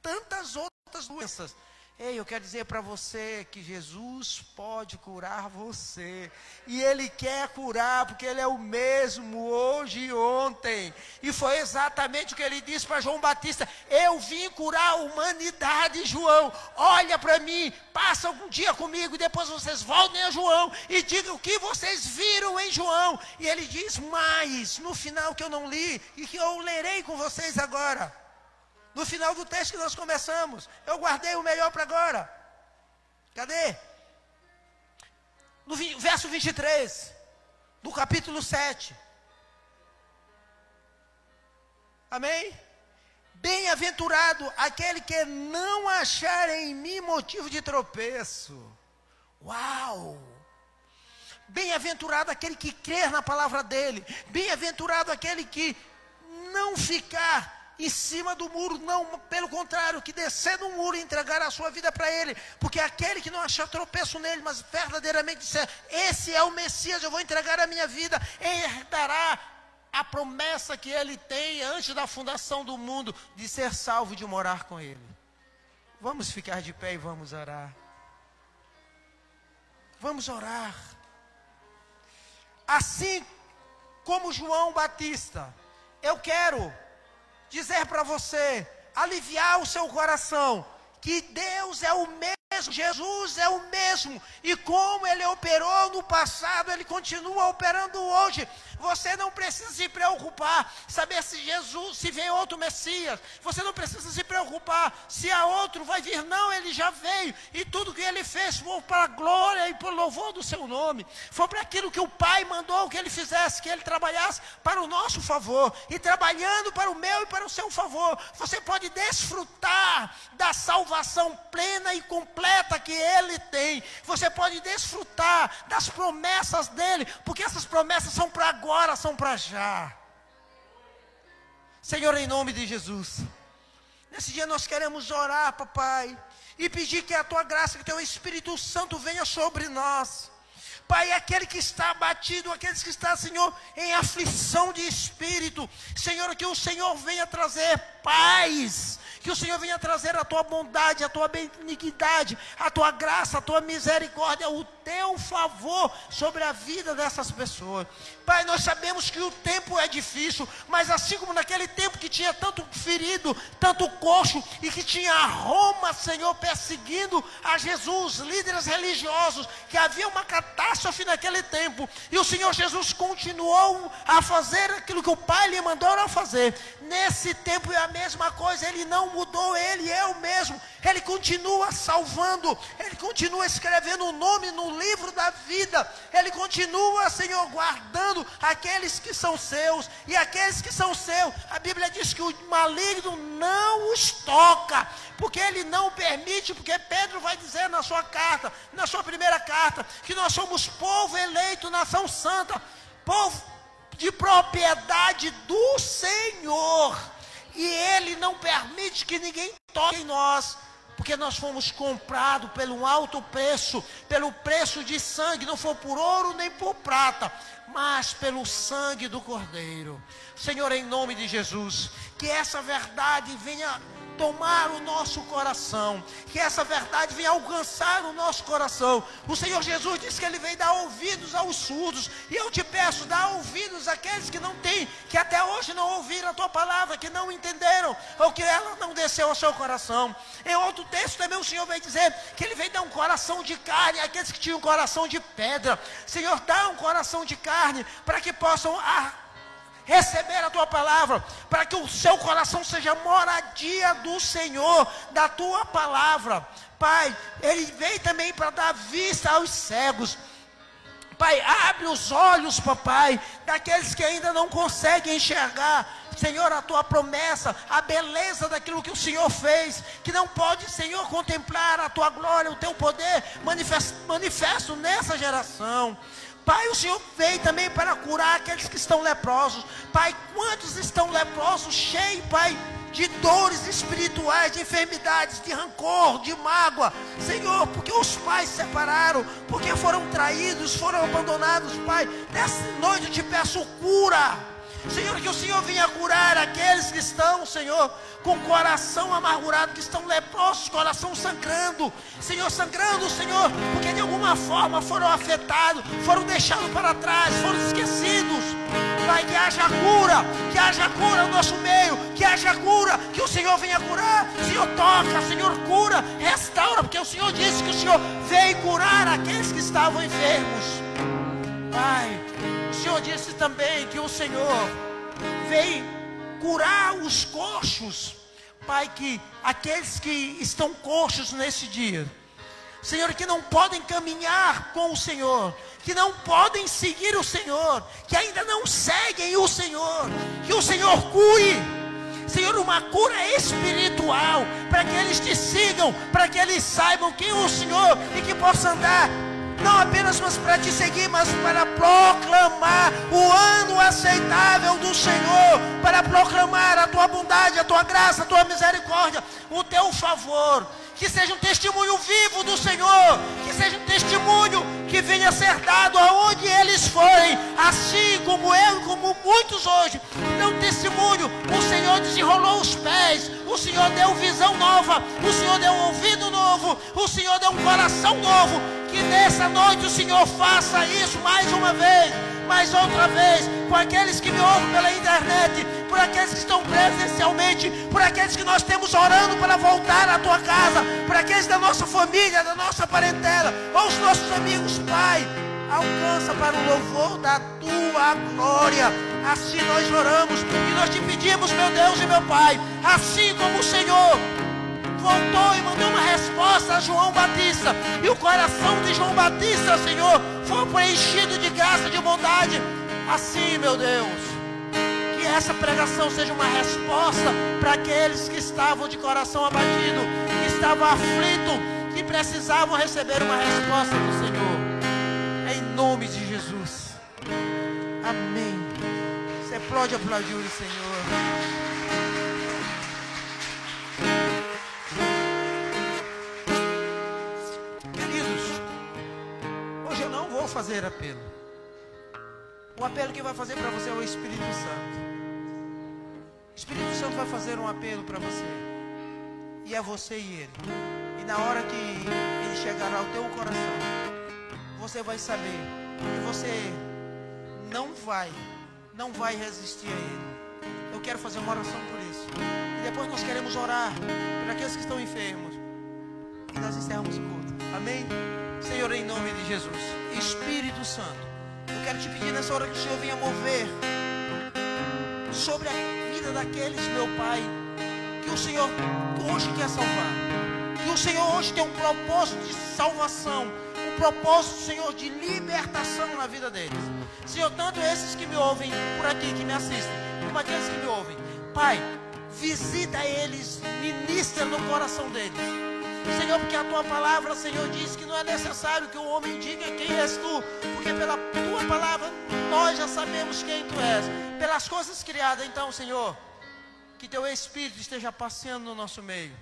tantas outras doenças. Ei, eu quero dizer para você que Jesus pode curar você. E Ele quer curar, porque Ele é o mesmo hoje e ontem. E foi exatamente o que Ele disse para João Batista. Eu vim curar a humanidade, João. Olha para mim, passa algum dia comigo e depois vocês voltem a João e digam o que vocês viram em João. E Ele diz mais, no final que eu não li e que eu lerei com vocês agora. No final do texto que nós começamos, eu guardei o melhor para agora. Cadê? No verso 23, do capítulo 7. Amém? Bem-aventurado aquele que não achar em mim motivo de tropeço. Uau! Bem-aventurado aquele que crer na palavra dele. Bem-aventurado aquele que não ficar em cima do muro, não, pelo contrário, que descer no muro e entregar a sua vida para Ele, porque aquele que não achar tropeço nele, mas verdadeiramente disser, esse é o Messias, eu vou entregar a minha vida, herdará a promessa que Ele tem antes da fundação do mundo, de ser salvo e de morar com Ele. Vamos ficar de pé e vamos orar. Vamos orar. Assim como João Batista, eu quero dizer para você, aliviar o seu coração, que Deus é o mesmo, Jesus é o mesmo, e como Ele operou no passado, Ele continua operando hoje. Você não precisa se preocupar, saber se vem outro Messias. Você não precisa se preocupar se há outro vai vir. Não, Ele já veio, e tudo que Ele fez foi para a glória e para o louvor do seu nome. Foi para aquilo que o Pai mandou que Ele fizesse, que Ele trabalhasse para o nosso favor, e trabalhando para o meu e para o seu favor, você pode desfrutar da salvação plena e completa que Ele tem. Você pode desfrutar das promessas dEle, porque essas promessas são para agora, são para já. Senhor, em nome de Jesus, nesse dia nós queremos orar, papai, e pedir que a tua graça, que teu Espírito Santo venha sobre nós. Pai, aquele que está abatido, aqueles que estão, Senhor, em aflição de espírito, Senhor, que o Senhor venha trazer paz, que o Senhor venha trazer a tua bondade, a tua benignidade, a tua graça, a tua misericórdia, o teu favor sobre a vida dessas pessoas. Pai, nós sabemos que o tempo é difícil, mas assim como naquele tempo que tinha tanto ferido, tanto coxo, e que tinha a Roma, Senhor, perseguindo a Jesus, líderes religiosos, que havia uma catástrofe naquele tempo, e o Senhor Jesus continuou a fazer aquilo que o Pai lhe mandou a fazer. Nesse tempo é a mesma coisa, Ele não mudou, Ele é o mesmo, Ele continua salvando, Ele continua escrevendo o nome no livro da vida, Ele continua, Senhor, guardando aqueles que são seus, e aqueles que são seus, a Bíblia diz que o maligno não os toca, porque Ele não permite, porque Pedro vai dizer na sua carta, na sua primeira carta, que nós somos povo eleito, nação santa, povo de propriedade do Senhor, e Ele não permite que ninguém toque em nós, porque nós fomos comprados pelo alto preço, pelo preço de sangue, não foi por ouro nem por prata, mas pelo sangue do Cordeiro. Senhor, em nome de Jesus, que essa verdade venha tomar o nosso coração, que essa verdade venha alcançar o nosso coração. O Senhor Jesus disse que Ele veio dar ouvidos aos surdos, e eu te peço, dá ouvidos àqueles que não têm, que até hoje não ouviram a tua palavra, que não entenderam, ou que ela não desceu ao seu coração. Em outro texto também o Senhor veio dizer que Ele veio dar um coração de carne àqueles que tinham um coração de pedra. Senhor, dá um coração de carne para que possam receber a tua palavra, para que o seu coração seja moradia do Senhor, da tua palavra. Pai, Ele veio também para dar vista aos cegos. Pai, abre os olhos, papai, daqueles que ainda não conseguem enxergar, Senhor, a tua promessa, a beleza daquilo que o Senhor fez, que não pode, Senhor, contemplar a tua glória, o teu poder manifesto nessa geração. Pai, o Senhor veio também para curar aqueles que estão leprosos. Pai, quantos estão leprosos, cheios, Pai, de dores espirituais, de enfermidades, de rancor, de mágoa. Senhor, porque os pais se separaram, porque foram traídos, foram abandonados, Pai. Nessa noite eu te peço cura. Senhor, que o Senhor venha curar aqueles que estão, Senhor, com coração amargurado, que estão leprosos, coração sangrando, Senhor, porque de alguma forma foram afetados, foram deixados para trás, foram esquecidos. Pai, que haja cura no nosso meio, que haja cura, que o Senhor venha curar. Senhor, toca, Senhor, cura, restaura, porque o Senhor disse que o Senhor veio curar aqueles que estavam enfermos. Pai, o Senhor disse também que o Senhor veio curar os coxos. Pai, que aqueles que estão coxos nesse dia, Senhor, que não podem caminhar com o Senhor, que não podem seguir o Senhor, que ainda não seguem o Senhor, que o Senhor cure, Senhor, uma cura espiritual, para que eles te sigam, para que eles saibam quem é o Senhor, e que possam andar não apenas para te seguir, mas para proclamar o ano aceitável do Senhor, para proclamar a tua bondade, a tua graça, a tua misericórdia, o teu favor. Que seja um testemunho vivo do Senhor, que seja um testemunho que venha ser dado aonde eles forem, assim como eu, como muitos hoje. Não testemunho, o Senhor desenrolou os pés, o Senhor deu visão nova, o Senhor deu um ouvido novo, o Senhor deu um coração novo. Que nessa noite o Senhor faça isso mais uma vez. mais outra vez, por aqueles que me ouvem pela internet, por aqueles que estão presencialmente, por aqueles que nós temos orando para voltar à tua casa, por aqueles da nossa família, da nossa parentela, ou os nossos amigos, Pai, alcança para o louvor da tua glória. Assim nós oramos e nós te pedimos, meu Deus e meu Pai, assim como o Senhor voltou e mandou uma resposta a João Batista, e o coração de João Batista, Senhor, foi preenchido de graça, de bondade. Assim, meu Deus, que essa pregação seja uma resposta para aqueles que estavam de coração abatido, que estavam aflitos, que precisavam receber uma resposta do Senhor. Em nome de Jesus. Amém. Você pode aplaudir o Senhor. Fazer apelo. O apelo que vai fazer para você é o Espírito Santo. O Espírito Santo vai fazer um apelo para você. E é você e ele. E na hora que ele chegar ao teu coração, você vai saber que você não vai resistir a ele. Eu quero fazer uma oração por isso. E depois nós queremos orar por aqueles que estão enfermos. E nós encerramos o culto. Amém? Senhor, em nome de Jesus, Espírito Santo, eu quero te pedir nessa hora que o Senhor venha mover sobre a vida daqueles, meu Pai, que o Senhor hoje quer salvar, que o Senhor hoje tem um propósito de salvação, um propósito, Senhor, de libertação na vida deles. Senhor, tanto esses que me ouvem por aqui, que me assistem, como aqueles que me ouvem, Pai, visita eles, ministra no coração deles. Senhor, porque a tua palavra, Senhor, diz que não é necessário que o homem diga quem és tu, porque pela tua palavra nós já sabemos quem tu és, pelas coisas criadas. Então, Senhor, que teu Espírito esteja passeando no nosso meio.